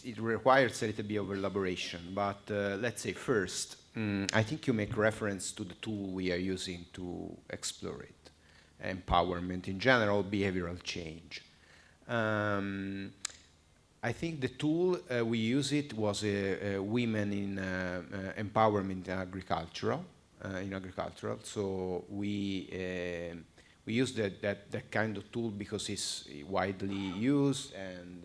it requires a little bit of elaboration. But let's say first, I think you make reference to the tool we are using to explore it. Empowerment in general, behavioral change. I think the tool we use it was women in empowerment in agricultural. So we use that kind of tool because it's widely used and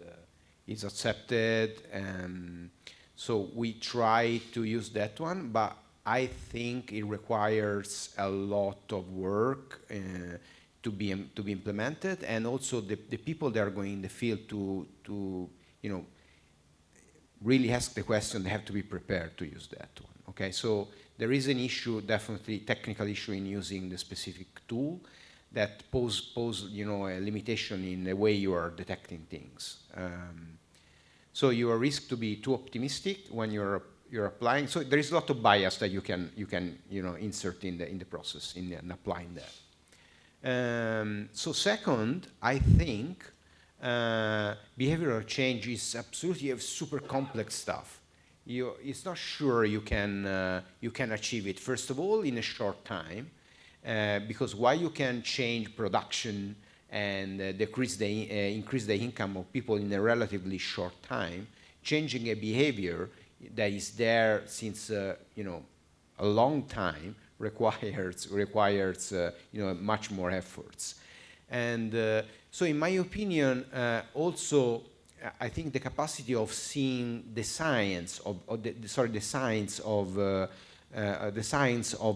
is accepted, and so we try to use that one, but I think it requires a lot of work to be implemented, and also the people that are going in the field to really ask the question, they have to be prepared to use that one. Okay, so there is an issue, definitely technical issue in using the specific tool that pose a limitation in the way you are detecting things. So you are risk to be too optimistic when you're applying. So there is a lot of bias that you can insert in the process in applying that. So second, I think behavioral change is absolutely a super complex stuff. It's not sure you can achieve it. First of all, in a short time, because while you can change production and increase the income of people in a relatively short time, changing a behavior that is there since a long time requires much more efforts. And so in my opinion, also I think the capacity of seeing the science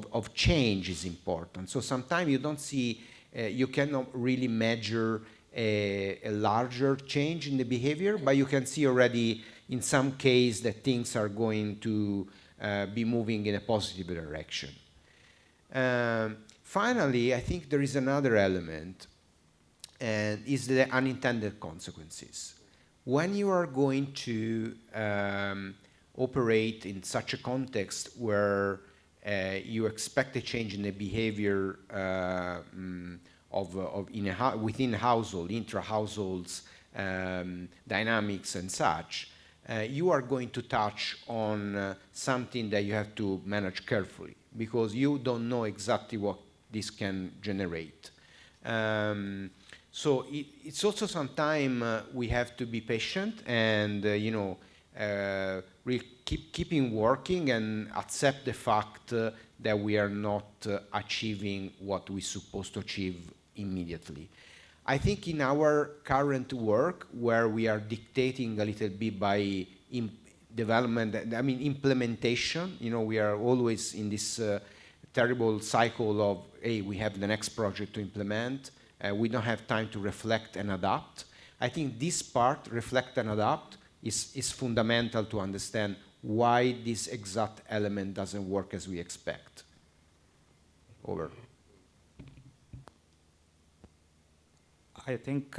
of change is important. So sometimes you don't see, you cannot really measure a larger change in the behavior, but you can see already in some case that things are going to be moving in a positive direction. Finally, I think there is another element, and is the unintended consequences. When you are going to operate in such a context where you expect a change in the behavior within household, intra-households, dynamics and such, you are going to touch on something that you have to manage carefully, because you don't know exactly what this can generate. So it's also sometimes we have to be patient and keeping working and accept the fact that we are not achieving what we're supposed to achieve immediately. I think in our current work, where we are dictating a little bit by implementation, we are always in this terrible cycle of, hey, we have the next project to implement, we don't have time to reflect and adapt. I think this part, reflect and adapt, is fundamental to understand why this exact element doesn't work as we expect. Over. I think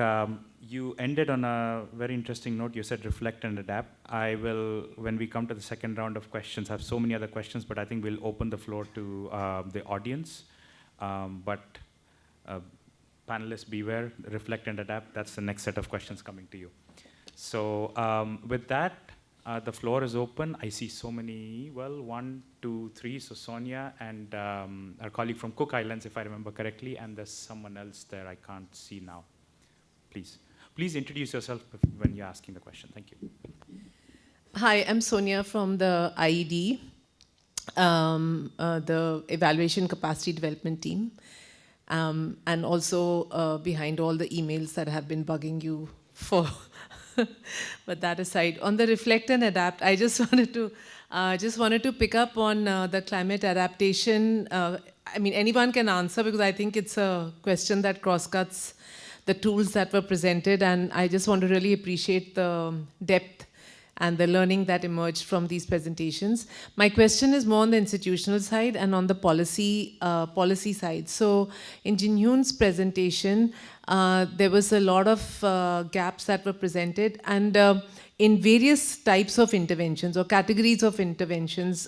you ended on a very interesting note. You said reflect and adapt. I will, when we come to the second round of questions, I have so many other questions, but I think we'll open the floor to the audience. Panelists, beware, reflect and adapt. That's the next set of questions coming to you. So with that, the floor is open. I see so many, 1, 2, 3. So Sonia and our colleague from Cook Islands, if I remember correctly, and there's someone else there I can't see now. Please introduce yourself when you're asking the question. Thank you. Hi, I'm Sonia from the IED, the Evaluation Capacity Development Team, and also behind all the emails that have been bugging you for. But that aside, on the reflect and adapt, I just wanted to pick up on the climate adaptation. Anyone can answer, because I think it's a question that crosscuts the tools that were presented, and I just want to really appreciate the depth and the learning that emerged from these presentations. My question is more on the institutional side and on the policy side. So in Jeehyun's presentation, there was a lot of gaps that were presented, and in various types of interventions or categories of interventions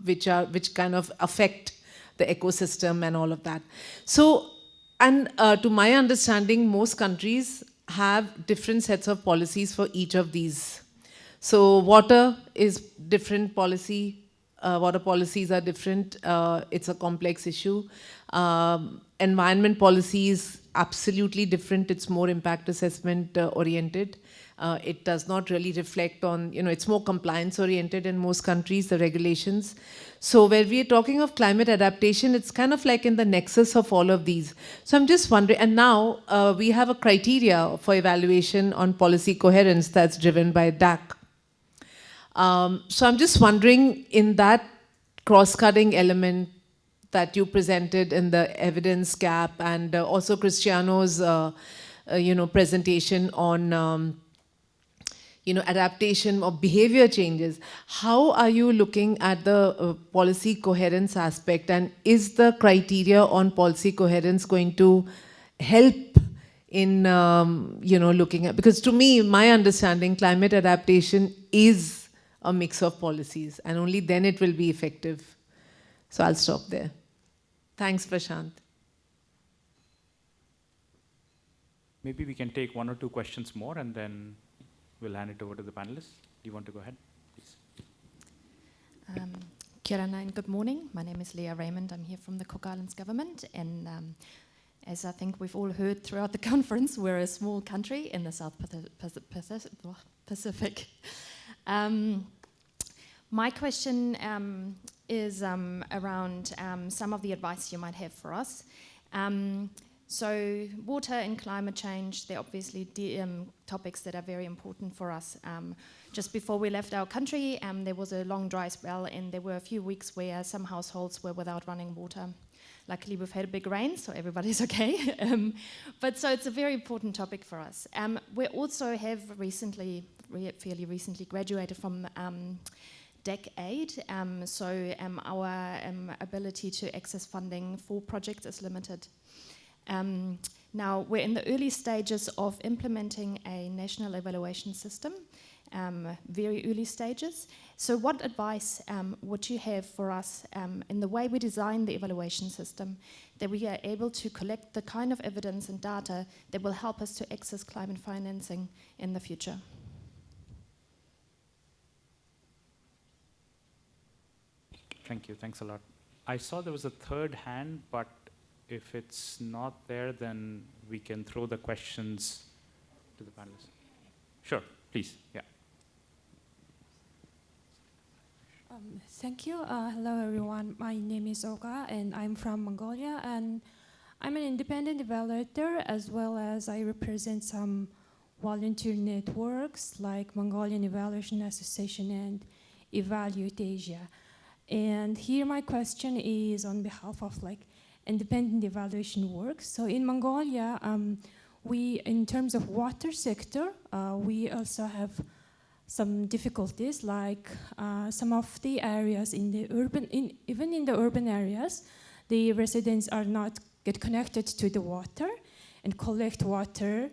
which kind of affect the ecosystem and all of that. So, and to my understanding, most countries have different sets of policies for each of these. So water is different policy. Water policies are different. It's a complex issue. Environment policy is absolutely different. It's more impact assessment oriented. It does not really reflect on, it's more compliance oriented in most countries, the regulations. So where we are talking of climate adaptation, it's kind of like in the nexus of all of these. So I'm just wondering, and now we have a criteria for evaluation on policy coherence that's driven by DAC. So I'm just wondering, in that cross-cutting element that you presented in the evidence gap, and also Cristiano's presentation on adaptation of behavior changes, how are you looking at the policy coherence aspect, and is the criteria on policy coherence going to help in looking at, because to me, my understanding, climate adaptation is a mix of policies, and only then it will be effective. So I'll stop there. Thanks, Prashant. Maybe we can take 1 or 2 questions more, and then we'll hand it over to the panelists. Do you want to go ahead, please? Kia ora and good morning. My name is Leah Raymond. I'm here from the Cook Islands government, and As I think we've all heard throughout the conference, we're a small country in the South Pacific. My question is around some of the advice you might have for us. So water and climate change, they're obviously topics that are very important for us. Just before we left our country, there was a long dry spell, and there were a few weeks where some households were without running water. Luckily, we've had a big rain, so everybody's okay. But so it's a very important topic for us. We also have fairly recently graduated from DEC-aid, so our ability to access funding for projects is limited. Now, we're in the early stages of implementing a national evaluation system, very early stages. So what advice would you have for us in the way we design the evaluation system, that we are able to collect the kind of evidence and data that will help us to access climate financing in the future? Thank you, thanks a lot. I saw there was a third hand, but if it's not there, then we can throw the questions to the panelists. Sure, please, yeah. Thank you. Hello, everyone. My name is Olga, and I'm from Mongolia. And I'm an independent evaluator, as well as I represent some volunteer networks like Mongolian Evaluation Association and Evaluate Asia. And here my question is on behalf of independent evaluation work. So in Mongolia, we, in terms of water sector, we also have some difficulties, like some of the areas in the urban, even in the urban areas, the residents are not get connected to the water and collect water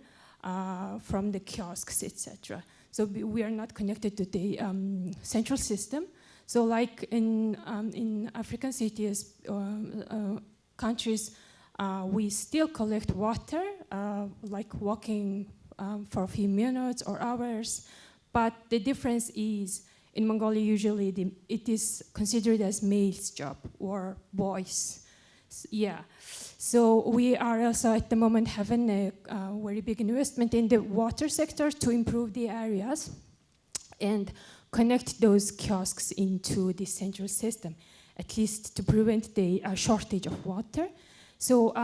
from the kiosks, etc. So we are not connected to the central system. So like in African cities, countries, we still collect water, like walking for a few minutes or hours. But the difference is, in Mongolia, usually it is considered as male's job or boys. Yeah. So we are also at the moment having a very big investment in the water sector to improve the areas and connect those kiosks into the central system, at least to prevent the shortage of water. So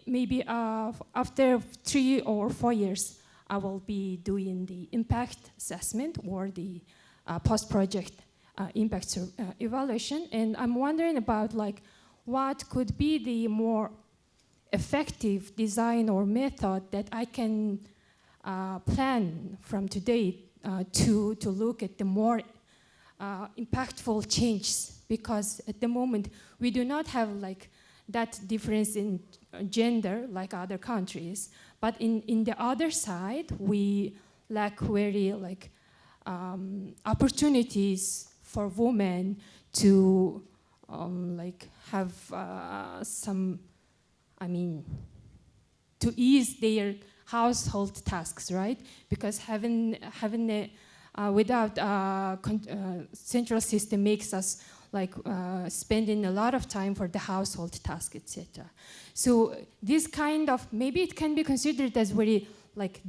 maybe after 3 or 4 years, I will be doing the impact assessment or the post-project impact evaluation. And I'm wondering about what could be the more effective design or method that I can plan from today to look at the more impactful changes, because at the moment we do not have that difference in gender like other countries, but in the other side we lack very opportunities for women to have some, to ease their household tasks, right? Because having without central system makes us spending a lot of time for the household task, etc. So this kind of, maybe it can be considered as very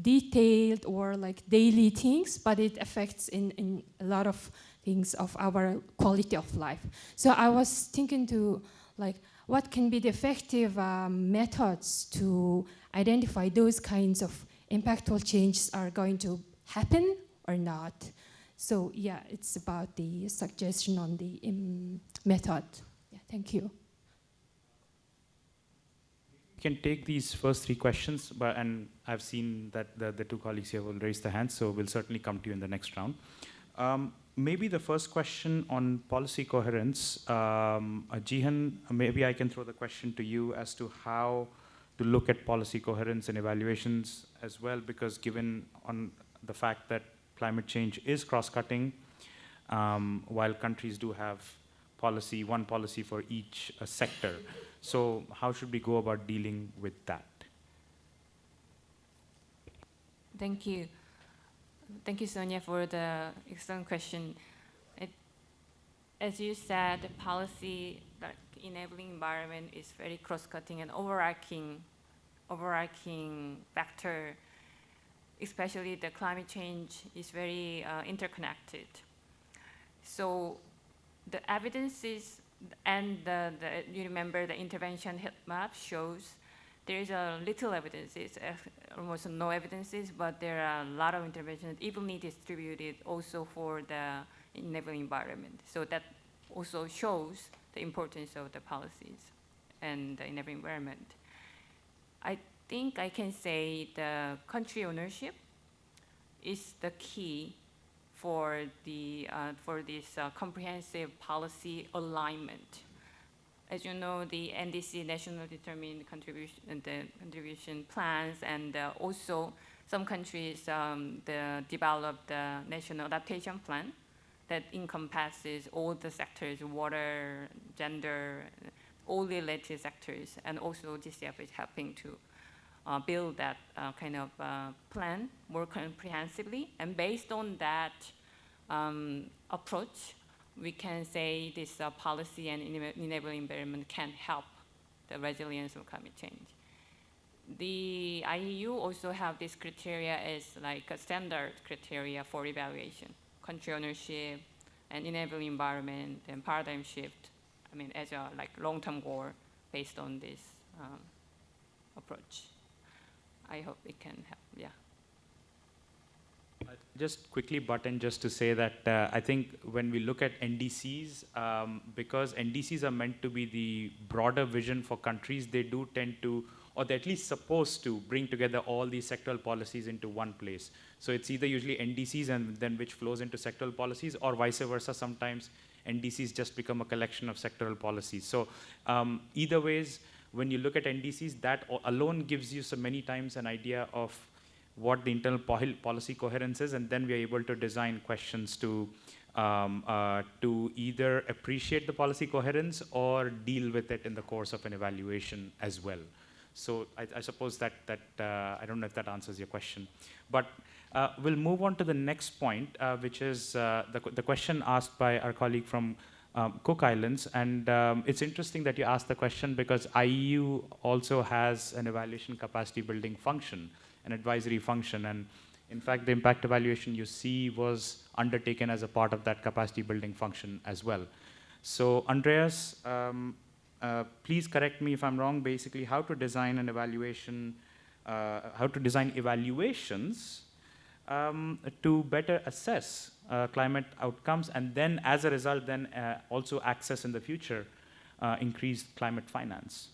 detailed or daily things, but it affects in a lot of things of our quality of life. So I was thinking to what can be the effective methods to identify those kinds of impactful changes are going to happen or not. So yeah, it's about the suggestion on the method. Yeah, thank you. You can take these first 3 questions, and I've seen that the 2 colleagues here will raise their hands, so we'll certainly come to you in the next round. Maybe the first question on policy coherence, Jeehyun, maybe I can throw the question to you as to how to look at policy coherence and evaluations as well, because given on the fact that climate change is cross-cutting, while countries do have one policy for each sector. So how should we go about dealing with that? Thank you. Thank you, Sonia, for the excellent question. As you said, the policy enabling environment is very cross-cutting and overarching overarching factor, especially the climate change, is very interconnected. So the evidences and you remember the intervention heat map shows there is a little evidences, almost no evidences, but there are a lot of interventions evenly distributed also for the enabling environment. So that also shows the importance of the policies and the enabling environment. I think I can say the country ownership is the key for this comprehensive policy alignment. As you know, the NDC, National Determined Contribution Plans, and also some countries developed the National Adaptation Plan that encompasses all the sectors, water, gender, all related sectors, and also GCF is helping to build that kind of plan more comprehensively. And based on that approach, we can say this policy and enabling environment can help the resilience of climate change. The IEU also have this criteria as like a standard criteria for evaluation: country ownership and enabling environment and paradigm shift. I mean, as a like long-term goal based on this approach. I hope it can help. Yeah. Just quickly butt in just to say that I think when we look at NDCs, because NDCs are meant to be the broader vision for countries, they do tend to, or they're at least supposed to, bring together all these sectoral policies into one place. So it's either usually NDCs and then which flows into sectoral policies, or vice versa. Sometimes NDCs just become a collection of sectoral policies. So either ways, when you look at NDCs, that alone gives you so many times an idea of what the internal policy coherence is, and then we are able to design questions to either appreciate the policy coherence or deal with it in the course of an evaluation as well. So I suppose that I don't know if that answers your question, but we'll move on to the next point, which is the question asked by our colleague from Cook Islands. And it's interesting that you asked the question because IEU also has an evaluation capacity building function, an advisory function. And in fact, the impact evaluation you see was undertaken as a part of that capacity building function as well. So Andreas, please correct me if I'm wrong, basically how to design an evaluation, how to design evaluations to better assess climate outcomes, and then as a result, then also access in the future increased climate finance.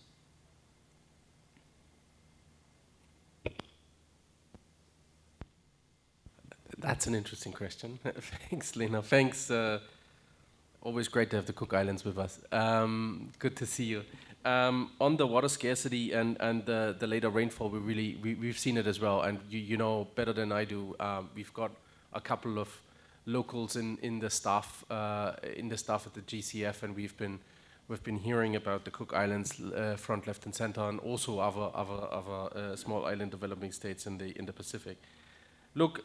That's an interesting question. Thanks, Lena. Thanks. Always great to have the Cook Islands with us. Good to see you. On the water scarcity and the later rainfall, we've seen it as well. And you know better than I do. We've got a couple of locals in the staff at the GCF, and we've been hearing about the Cook Islands front, left, and center, and also other small island developing states in the Pacific. Look.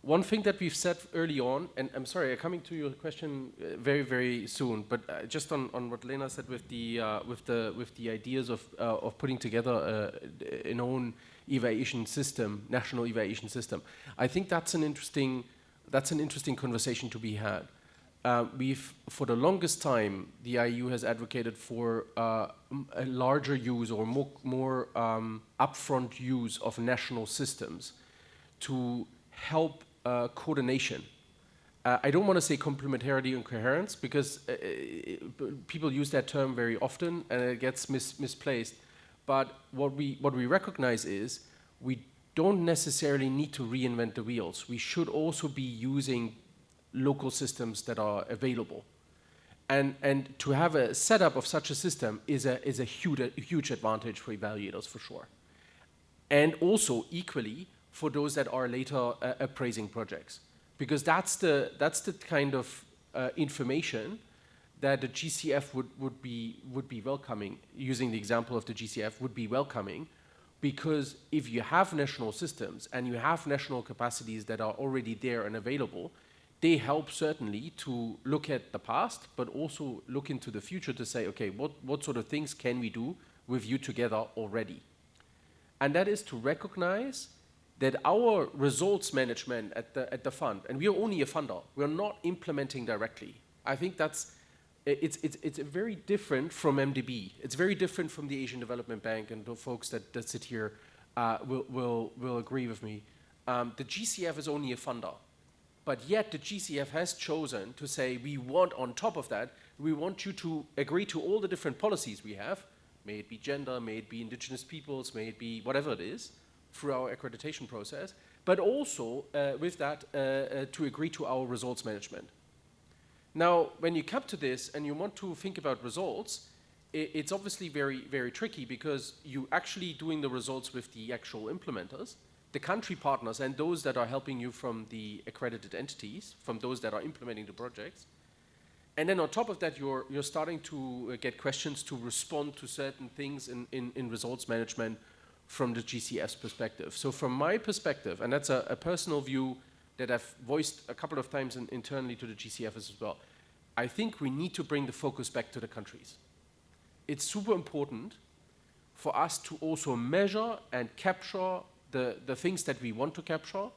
One thing that we've said early on, and I'm sorry, I'm coming to your question very, very soon, but just on what Lena said with the ideas of putting together an own evaluation system, national evaluation system, I think that's an interesting conversation to be had. For the longest time, the IEU has advocated for a larger use or more upfront use of national systems to help coordination. I don't want to say complementarity and coherence because people use that term very often and it gets misplaced. But what we recognize is we don't necessarily need to reinvent the wheels. We should also be using local systems that are available. And to have a setup of such a system is a huge advantage for evaluators for sure. And also equally for those that are later appraising projects, because that's the kind of information that the GCF would be welcoming. Using the example of the GCF, would be welcoming, because if you have national systems and you have national capacities that are already there and available, they help certainly to look at the past, but also look into the future to say, okay, what sort of things can we do with you together already? And that is to recognize that our results management at the fund, and we are only a funder, we are not implementing directly. I think it's very different from MDB. It's very different from the Asian Development Bank, and the folks that sit here will agree with me. The GCF is only a funder, but yet the GCF has chosen to say, we want, on top of that, we want you to agree to all the different policies we have, may it be gender, may it be indigenous peoples, may it be whatever it is, through our accreditation process, but also with that to agree to our results management. Now, when you come to this and you want to think about results, it's obviously very, very tricky, because you're actually doing the results with the actual implementers, the country partners, and those that are helping you from the accredited entities, from those that are implementing the projects. And then on top of that, you're starting to get questions to respond to certain things in results management from the GCF's perspective. So from my perspective, and that's a personal view that I've voiced a couple of times internally to the GCF as well, I think we need to bring the focus back to the countries. It's super important for us to also measure and capture the things that we want to capture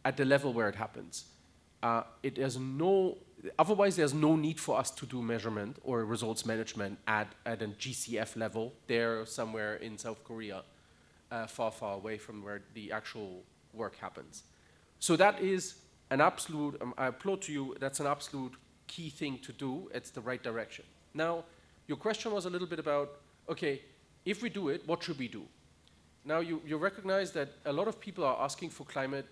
at the level where it happens. Otherwise, there's no need for us to do measurement or results management at a GCF level, there somewhere in South Korea, far, far away from where the actual work happens. So that is an absolute, I applaud to you, that's an absolute key thing to do. It's the right direction. Now, your question was a little bit about, okay, if we do it, what should we do? Now, you recognize that a lot of people are asking for climate,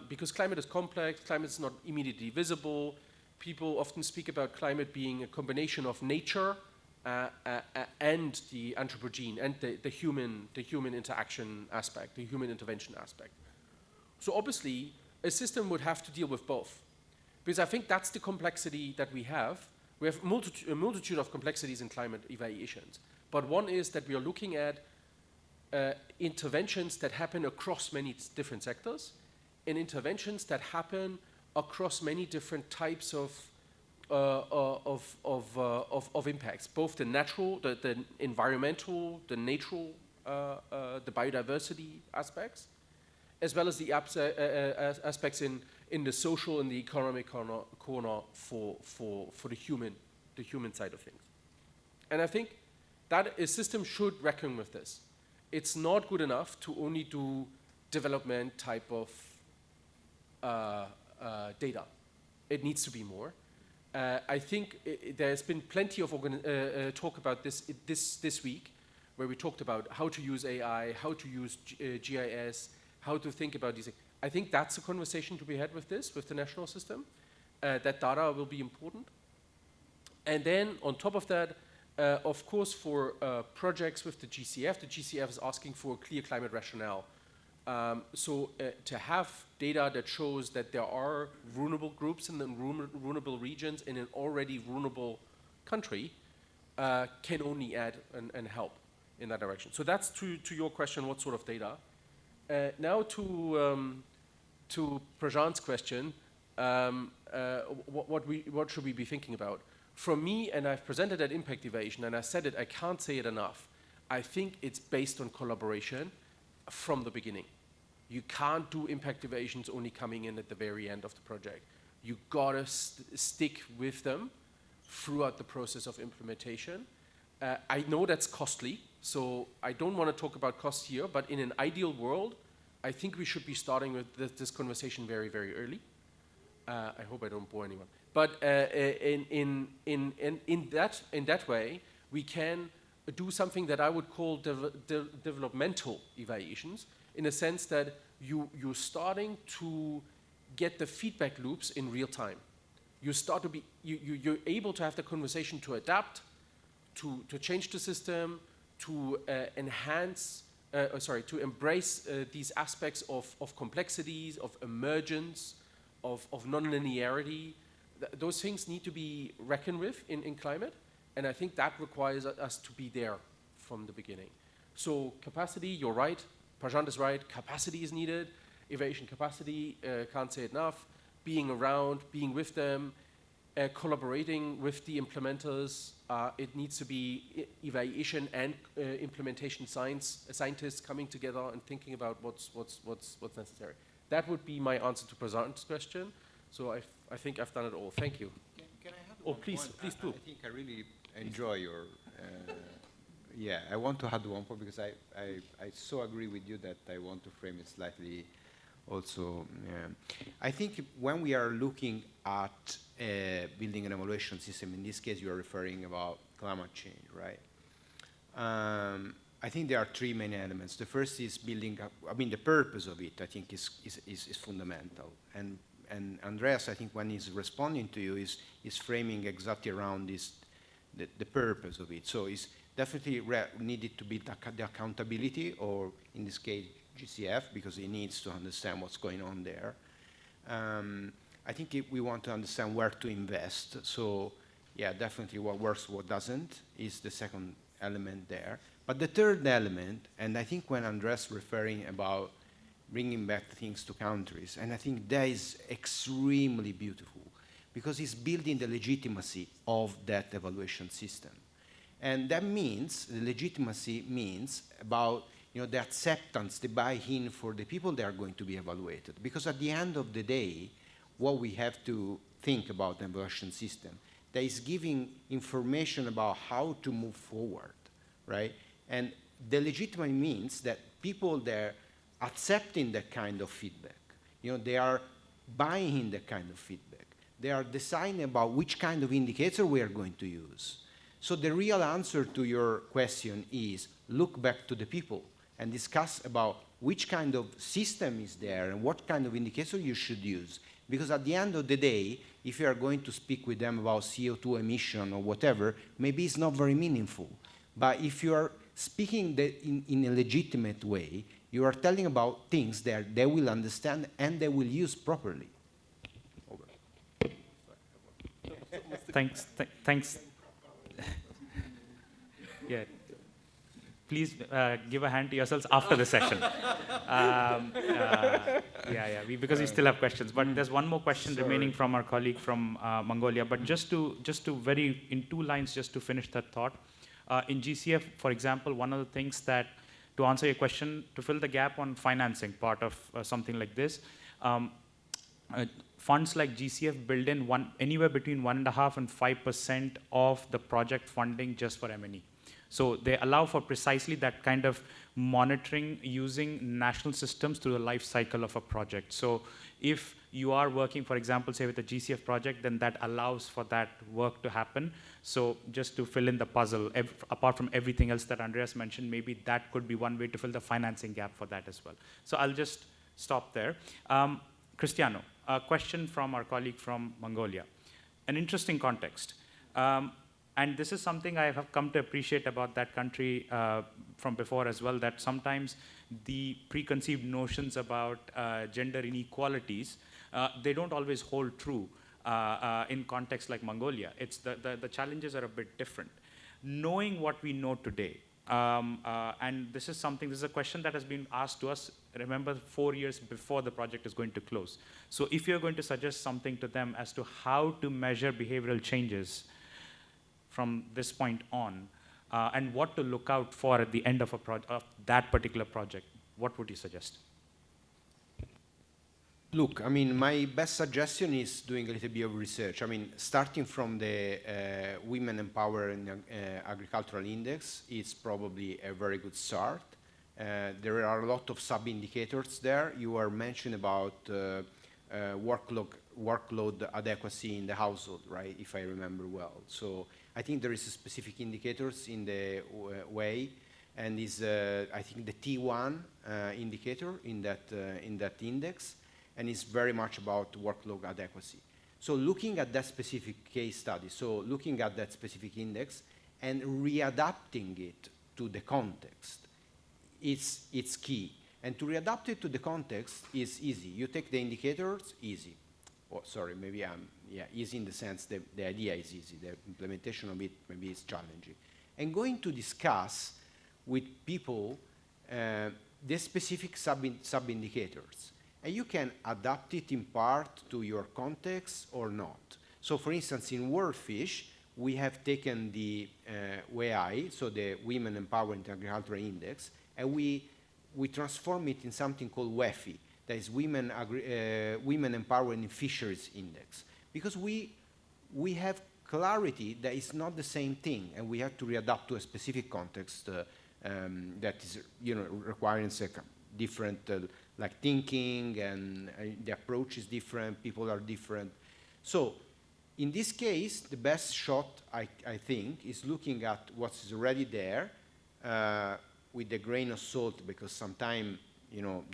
because climate is complex, climate is not immediately visible. People often speak about climate being a combination of nature and the anthropogene and the human interaction aspect, the human intervention aspect. So obviously, a system would have to deal with both, because I think that's the complexity that we have. We have a multitude of complexities in climate evaluations, but one is that we are looking at interventions that happen across many different sectors, and interventions that happen across many different types of impacts, both the natural, the environmental, the natural, the biodiversity aspects, as well as the aspects in the social and the economic corner for the human side of things. And I think that a system should reckon with this. It's not good enough to only do development type of data. It needs to be more. I think there's been plenty of talk about this week, where we talked about how to use AI, how to use GIS, how to think about these things. I think that's a conversation to be had with the national system. That data will be important. And then on top of that, of course, for projects with the GCF is asking for a clear climate rationale. So to have data that shows that there are vulnerable groups and vulnerable regions in an already vulnerable country can only add and help in that direction. So that's to your question, what sort of data? Now to Prajan's question, what should we be thinking about? From me, and I've presented that impact evaluation, and I said it, I can't say it enough. I think it's based on collaboration from the beginning. You can't do impact evaluations only coming in at the very end of the project. You gotta stick with them throughout the process of implementation. I know that's costly, so I don't want to talk about costs here, but in an ideal world, I think we should be starting with this conversation very, very early. I hope I don't bore anyone. But in that way, we can do something that I would call developmental evaluations, in a sense that you're starting to get the feedback loops in real time. You start to be, you're able to have the conversation to adapt, to change the system, to enhance, to embrace these aspects of complexities, of emergence, of non-linearity. Those things need to be reckoned with in climate, and I think that requires us to be there from the beginning. So capacity, you're right, Prajan is right, capacity is needed, evaluation capacity, can't say it enough, being around, being with them, collaborating with the implementers. It needs to be evaluation and implementation scientists coming together and thinking about what's necessary. That would be my answer to Prasant's question. So I think I've done it all. Thank you. Can I have Oh, one please, point? please do. I think I really enjoy your. Yeah, I want to add one point because I so agree with you that I want to frame it slightly. Also, I think when we are looking at building an evaluation system, in this case you are referring about climate change, right? I think there are three main elements. The first is building up, I mean, the purpose of it, I think, is fundamental. And Andreas, I think, when he's responding to you, is framing exactly around this, the purpose of it. So it's definitely needed to be the accountability, or in this case, GCF, because he needs to understand what's going on there. I think we want to understand where to invest. So, yeah, definitely what works, what doesn't, is the second element there. But the third element, and I think when Andreas referring about bringing back things to countries, and I think that is extremely beautiful, because it's building the legitimacy of that evaluation system. And that means, the legitimacy means about the acceptance, the buy-in for the people that are going to be evaluated. Because at the end of the day, what we have to think about the evaluation system, that is giving information about how to move forward, right? And the legitimacy means that people there accepting that kind of feedback, they are buying that kind of feedback. They are deciding about which kind of indicator we are going to use. So the real answer to your question is look back to the people and discuss about which kind of system is there and what kind of indicator you should use. Because at the end of the day, if you are going to speak with them about CO2 emission or whatever, maybe it's not very meaningful. But if you are speaking in a legitimate way, you are telling about things that they will understand and they will use properly. Over. Thanks. Yeah. Please give a hand to yourselves after the session. Because we still have questions. But there's one more question remaining from our colleague from Mongolia. But just to in 2 lines, just to finish that thought. In GCF, for example, one of the things that, to answer your question, to fill the gap on financing part of something like this, funds like GCF build in anywhere between 1.5% and 5% of the project funding just for M&E. So they allow for precisely that kind of monitoring using national systems through the life cycle of a project. So if you are working, for example, say with a GCF project, then that allows for that work to happen. So just to fill in the puzzle, apart from everything else that Andreas mentioned, maybe that could be one way to fill the financing gap for that as well. So I'll just stop there. Cristiano, a question from our colleague from Mongolia. An interesting context. And this is something I have come to appreciate about that country from before as well, that sometimes the preconceived notions about gender inequalities, they don't always hold true in contexts like Mongolia. It's the challenges are a bit different. Knowing what we know today, and this is a question that has been asked to us, remember, 4 years before the project is going to close. So if you're going to suggest something to them as to how to measure behavioral changes from this point on, and what to look out for at the end of that particular project, what would you suggest? Look, I mean, my best suggestion is doing a little bit of research. I mean, starting from the Women Empowered Agricultural Index is probably a very good start. There are a lot of sub-indicators there. You were mentioning about workload adequacy in the household, right, if I remember well. So I think there is a specific indicators in the way, and is I think the T1 indicator in that index, and it's very much about workload adequacy. So looking at that specific case study, so looking at that specific index and readapting it to the context, it's key. And to readapt it to the context is easy. You take the indicators, easy. Oh, sorry, maybe easy in the sense that the idea is easy. The implementation of it maybe is challenging. And going to discuss with people the specific sub-indicators. And you can adapt it in part to your context or not. So for instance, in WorldFish, we have taken the WEI, so the Women Empowered in Agriculture Index, and we transform it in something called WEFI, that is Women Empowered in Fisheries Index. Because we have clarity that it's not the same thing, and we have to readapt to a specific context that is, requiring different like thinking, and the approach is different, people are different. So in this case, the best shot, I think, is looking at what's already there with a grain of salt, because sometimes,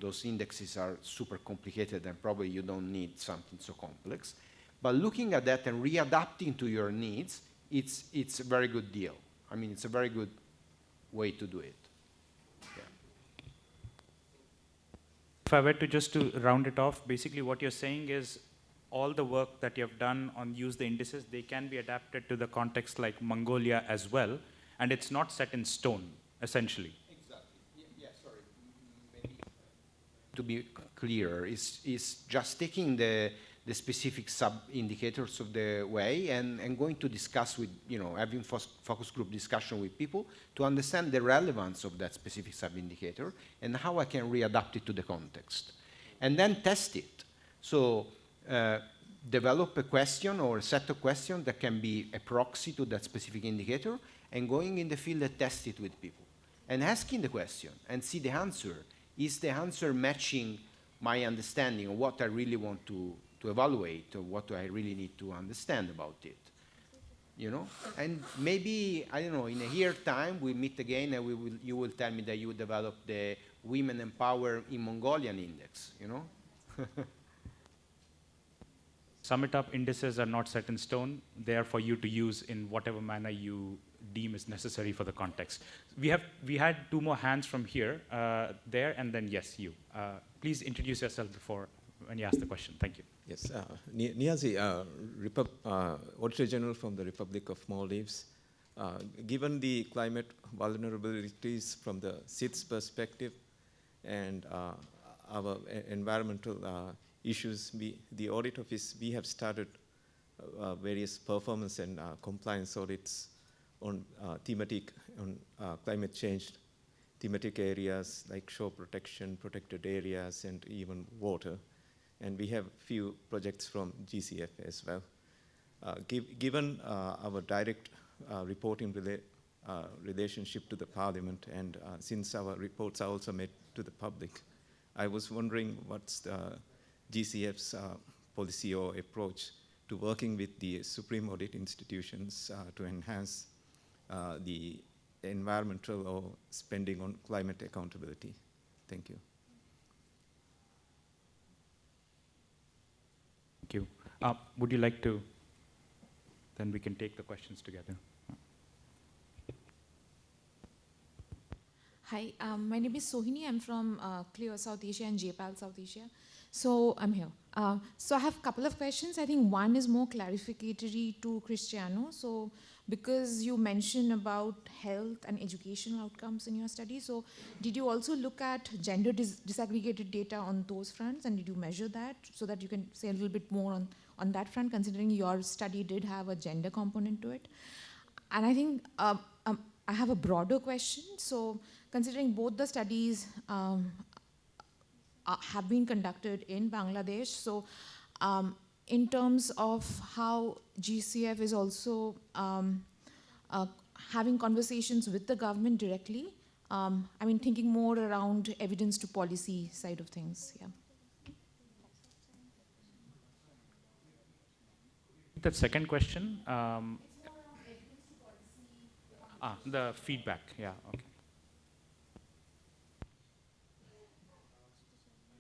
those indexes are super complicated and probably you don't need something so complex. But looking at that and readapting to your needs, it's a very good deal. I mean, it's a very good way to do it. If I were to round it off, basically what you're saying is all the work that you have done on use the indices, they can be adapted to the context like Mongolia as well, and it's not set in stone, essentially. Exactly. Yeah, sorry. Maybe to be clearer, is just taking the specific sub-indicators of the way and going to discuss with, having focus group discussion with people to understand the relevance of that specific sub-indicator and how I can readapt it to the context. And then test it. So develop a question or a set of questions that can be a proxy to that specific indicator, and going in the field and test it with people. And asking the question and see the answer. Is the answer matching my understanding of what I really want to evaluate, or what I really need to understand about it? And maybe, I don't know, in a year's time we meet again and you will tell me that you developed the Women Empowered in Mongolian Index, Sum it up, indices are not set in stone. They are for you to use in whatever manner you deem is necessary for the context. We had two more hands from here, there, and then yes, you. Please introduce yourself before when you ask the question. Thank you. Yes, Niazi, Auditor General from the Republic of Maldives. Given the climate vulnerabilities from the SIDS perspective and our environmental issues, the audit office, we have started various performance and compliance audits on climate change thematic areas like shore protection, protected areas, and even water. And we have few projects from GCF as well. Given our direct reporting relationship to the Parliament, and since our reports are also made to the public, I was wondering what's the GCF's policy or approach to working with the Supreme Audit institutions to enhance the environmental or spending on climate accountability. Thank you. Thank you. Would you like to, then we can take the questions together. Hi, my name is Sohini. I'm from CLEAR South Asia and JPAL South Asia. So I'm here. So I have a couple of questions. I think one is more clarificatory to Cristiano. So because you mentioned about health and educational outcomes in your study, so did you also look at gender disaggregated data on those fronts, and did you measure that so that you can say a little bit more on that front, considering your study did have a gender component to it? And I think I have a broader question. So considering both the studies have been conducted in Bangladesh, so in terms of how GCF is also having conversations with the government directly, I mean, thinking more around evidence to policy side of things, yeah. That second question, the feedback, yeah, okay.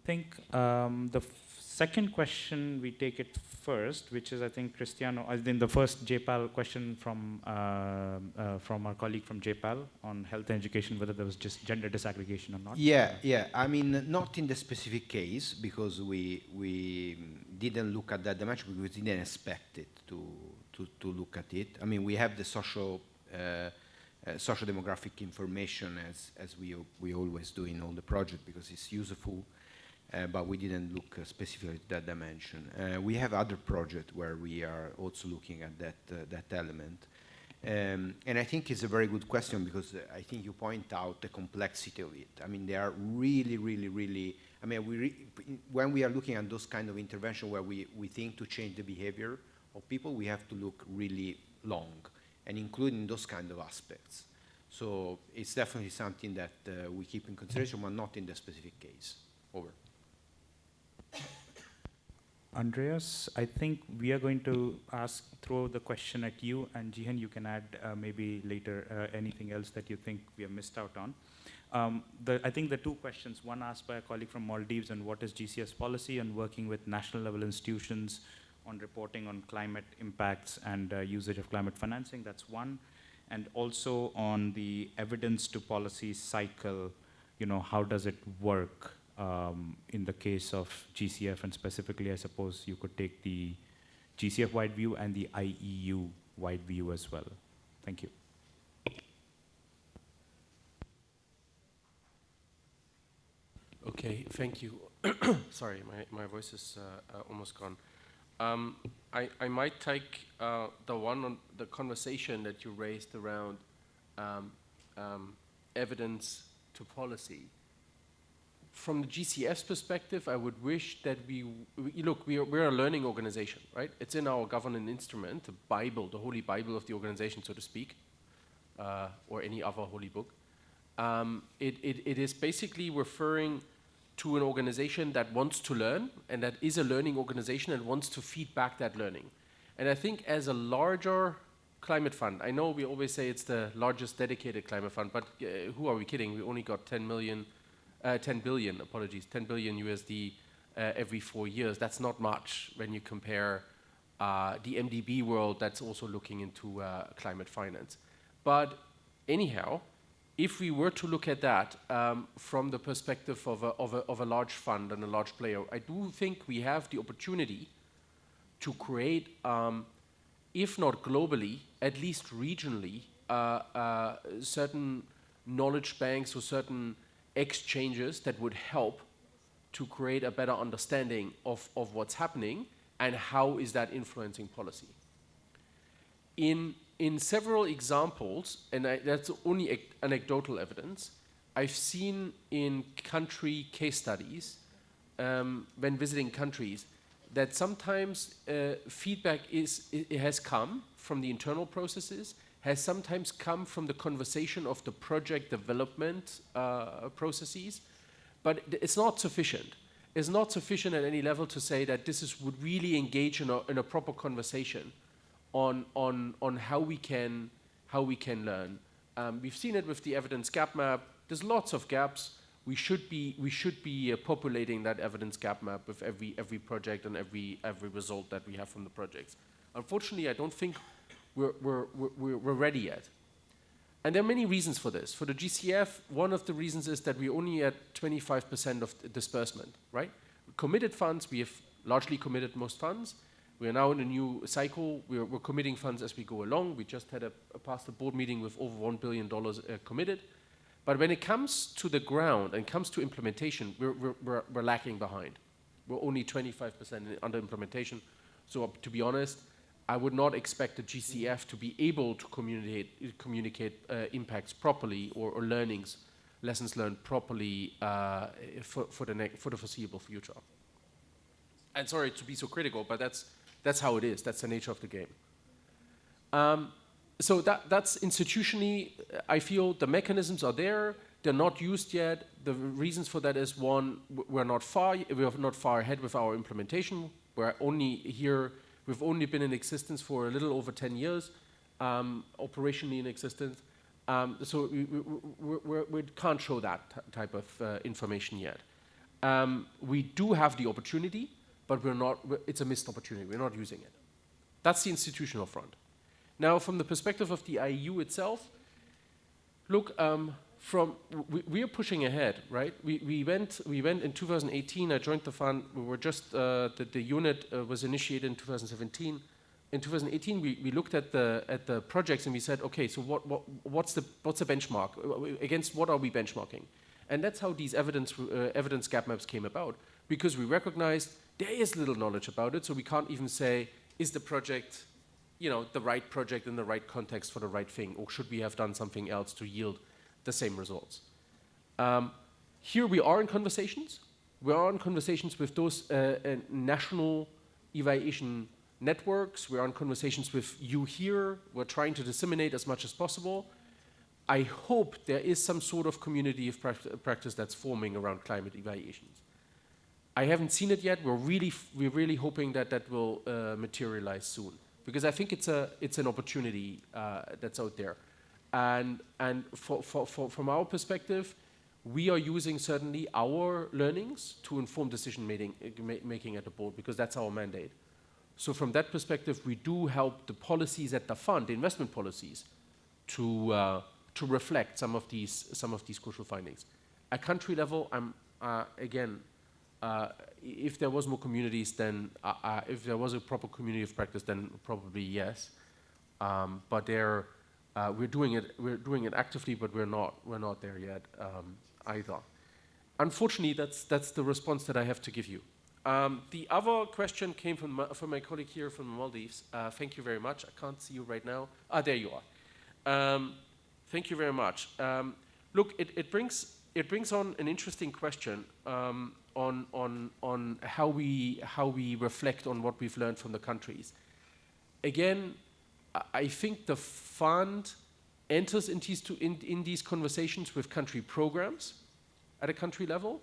I think the second question, we take it first, which is, I think, Cristiano, I think the first JPAL question from our colleague from JPAL on health and education, whether there was just gender disaggregation or not. Yeah. I mean, not in the specific case, because we didn't look at that much, because we didn't expect it to look at it. I mean, we have the social demographic information as we always do in all the project, because it's useful. but we didn't look specifically at that dimension. We have other projects where we are also looking at that element. And I think it's a very good question because I think you point out the complexity of it. I mean, they are really, really, really, I mean, when we are looking at those kind of intervention where we think to change the behavior of people, we have to look really long and including those kind of aspects. So it's definitely something that we keep in consideration, but not in the specific case. Over. Andreas, I think we are going to throw the question at you, and Jeehyun, you can add maybe later anything else that you think we have missed out on. I think the two questions, one asked by a colleague from Maldives on what is GCF's policy on working with national level institutions on reporting on climate impacts and usage of climate financing, that's one. And also on the evidence to policy cycle, you know, how does it work in the case of GCF, and specifically, I suppose you could take the GCF-wide view and the IEU-wide view as well. Thank you. Okay, thank you. Sorry, my voice is almost gone. I might take the one on the conversation that you raised around evidence to policy. From the GCF's perspective, I would wish that we're a learning organization, right? It's in our governance instrument, the Bible, the Holy Bible of the organization, so to speak, or any other holy book. It is basically referring to an organization that wants to learn, and that is a learning organization and wants to feed back that learning. And I think as a larger climate fund, I know we always say it's the largest dedicated climate fund, but who are we kidding? We only got 10 billion USD every 4 years. That's not much when you compare the MDB world that's also looking into climate finance. But anyhow, if we were to look at that from the perspective of a large fund and a large player, I do think we have the opportunity to create, if not globally, at least regionally, certain knowledge banks or certain exchanges that would help to create a better understanding of what's happening and how is that influencing policy. In several examples, and that's only anecdotal evidence, I've seen in country case studies, when visiting countries, that sometimes feedback has come from the internal processes, has sometimes come from the conversation of the project development processes, but it's not sufficient. It's not sufficient at any level to say that would really engage in a proper conversation on how we can learn. We've seen it with the evidence gap map. There's lots of gaps. We should be populating that evidence gap map with every project and every result that we have from the projects. Unfortunately, I don't think we're ready yet. And there are many reasons for this. For the GCF, one of the reasons is that we're only at 25% of disbursement, right? Committed funds, we have largely committed most funds. We are now in a new cycle. We're committing funds as we go along. We just had passed a board meeting with over $1 billion committed. But when it comes to the ground and comes to implementation, we're lacking behind. We're only 25% under implementation. So to be honest, I would not expect the GCF to be able to communicate impacts properly or lessons learned properly for the foreseeable future. And sorry to be so critical, but that's how it is. That's the nature of the game. So that's institutionally, I feel the mechanisms are there. They're not used yet. The reasons for that is, one, we're not far ahead with our implementation. We've only been in existence for a little over 10 years, operationally in existence. So we can't show that type of information yet. We do have the opportunity, but it's a missed opportunity. We're not using it. That's the institutional front. Now, from the perspective of the IEU itself, look, we are pushing ahead, right? We went in 2018. I joined the fund. We were just the unit was initiated in 2017. In 2018, we looked at the projects and we said, okay, so what's the benchmark? Against what are we benchmarking? And that's how these evidence gap maps came about. because we recognized there is little knowledge about it, so we can't even say, is the project, the right project in the right context for the right thing, or should we have done something else to yield the same results? Here we are in conversations. We are in conversations with those national evaluation networks. We're in conversations with you here. We're trying to disseminate as much as possible. I hope there is some sort of community of practice that's forming around climate evaluations. I haven't seen it yet. We're really hoping that that will materialize soon, because I think it's an opportunity that's out there. And from our perspective, we are using certainly our learnings to inform decision making at the board, because that's our mandate. So from that perspective, we do help the policies at the fund, the investment policies, to reflect some of these crucial findings. At country level, again, if there was more communities, then if there was a proper community of practice, then probably yes. But we're doing it actively, but we're not there yet either. Unfortunately, that's the response that I have to give you. The other question came from my colleague here from the Maldives. Thank you very much. I can't see you right now. There you are. Thank you very much. Look, it brings on an interesting question on how we reflect on what we've learned from the countries. Again, I think the fund enters in these conversations with country programs at a country level.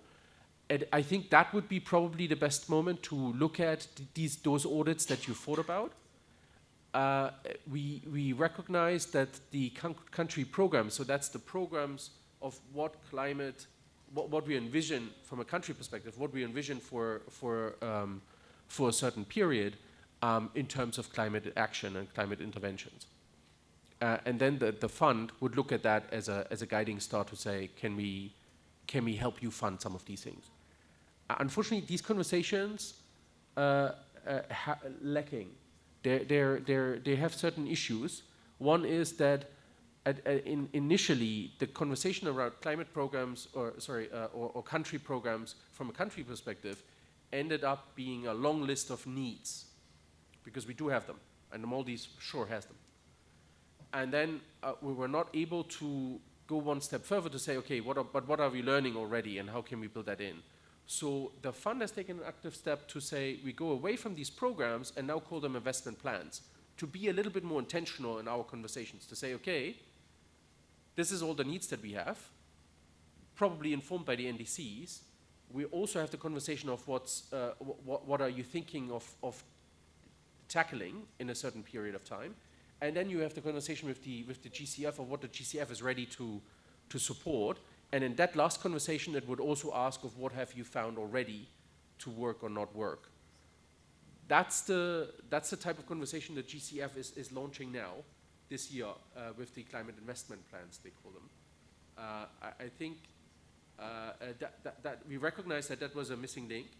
And I think that would be probably the best moment to look at those audits that you thought about. We recognize that the country programs, so that's the programs of what we envision from a country perspective, what we envision for a certain period in terms of climate action and climate interventions. And then the fund would look at that as a guiding star to say, can we help you fund some of these things? Unfortunately, these conversations lacking. They have certain issues. One is that initially the conversation around climate programs or country programs from a country perspective ended up being a long list of needs, because we do have them, and the Maldives sure has them. And then we were not able to go one step further to say, okay, what are we learning already, and how can we build that in? So the fund has taken an active step to say we go away from these programs and now call them investment plans, to be a little bit more intentional in our conversations, to say, okay, this is all the needs that we have, probably informed by the NDCs. We also have the conversation of what are you thinking of tackling in a certain period of time, and then you have the conversation with the GCF of what the GCF is ready to support. And in that last conversation, it would also ask of what have you found already to work or not work. That's the type of conversation that GCF is launching now, this year, with the climate investment plans, they call them. I think that we recognize that was a missing link,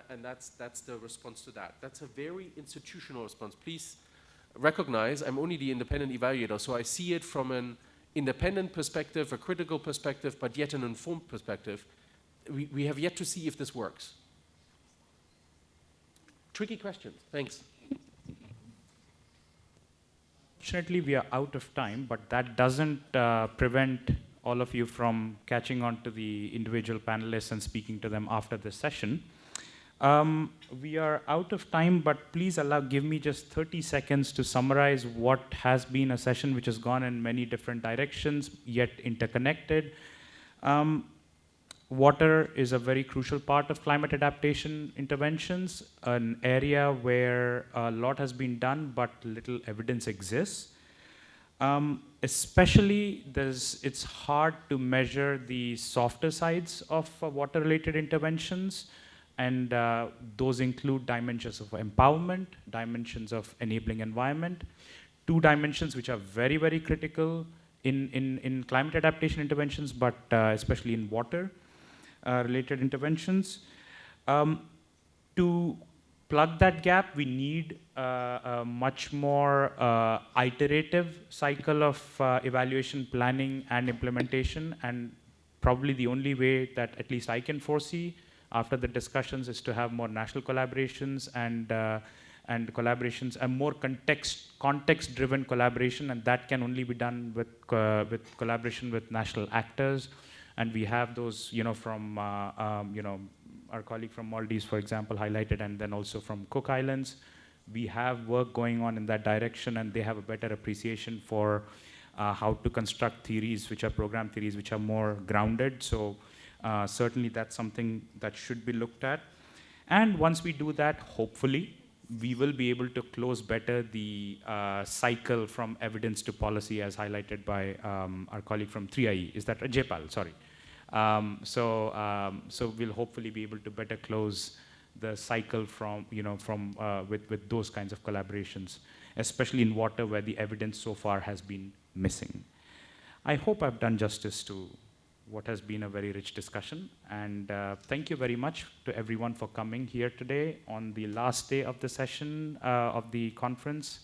and that's the response to that. That's a very institutional response. Please recognize I'm only the independent evaluator, so I see it from an independent perspective, a critical perspective, but yet an informed perspective. We have yet to see if this works. Tricky question. Thanks. Fortunately, we are out of time, but that doesn't prevent all of you from catching on to the individual panelists and speaking to them after this session. We are out of time, but please give me just 30 seconds to summarize what has been a session which has gone in many different directions, yet interconnected. Water is a very crucial part of climate adaptation interventions, an area where a lot has been done, but little evidence exists. Especially, it's hard to measure the softer sides of water-related interventions. And those include dimensions of empowerment, dimensions of enabling environment, two dimensions which are very, very critical in climate adaptation interventions, but especially in water-related interventions. To plug that gap, we need a much more iterative cycle of evaluation, planning, and implementation, and probably the only way that at least I can foresee after the discussions is to have more national collaborations and collaborations, a more context-driven collaboration, and that can only be done with collaboration with national actors. And we have those, from our colleague from Maldives, for example, highlighted, and then also from Cook Islands. We have work going on in that direction, and they have a better appreciation for how to construct theories, which are program theories, which are more grounded. So certainly that's something that should be looked at. And once we do that, hopefully, we will be able to close better the cycle from evidence to policy, as highlighted by our colleague from 3IE. Is that JPAL? Sorry. So we'll hopefully be able to better close the cycle from with those kinds of collaborations, especially in water where the evidence so far has been missing. I hope I've done justice to what has been a very rich discussion, and thank you very much to everyone for coming here today on the last day of the session of the conference,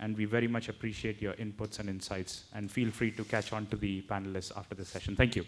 and we very much appreciate your inputs and insights, and feel free to catch on to the panelists after the session. Thank you.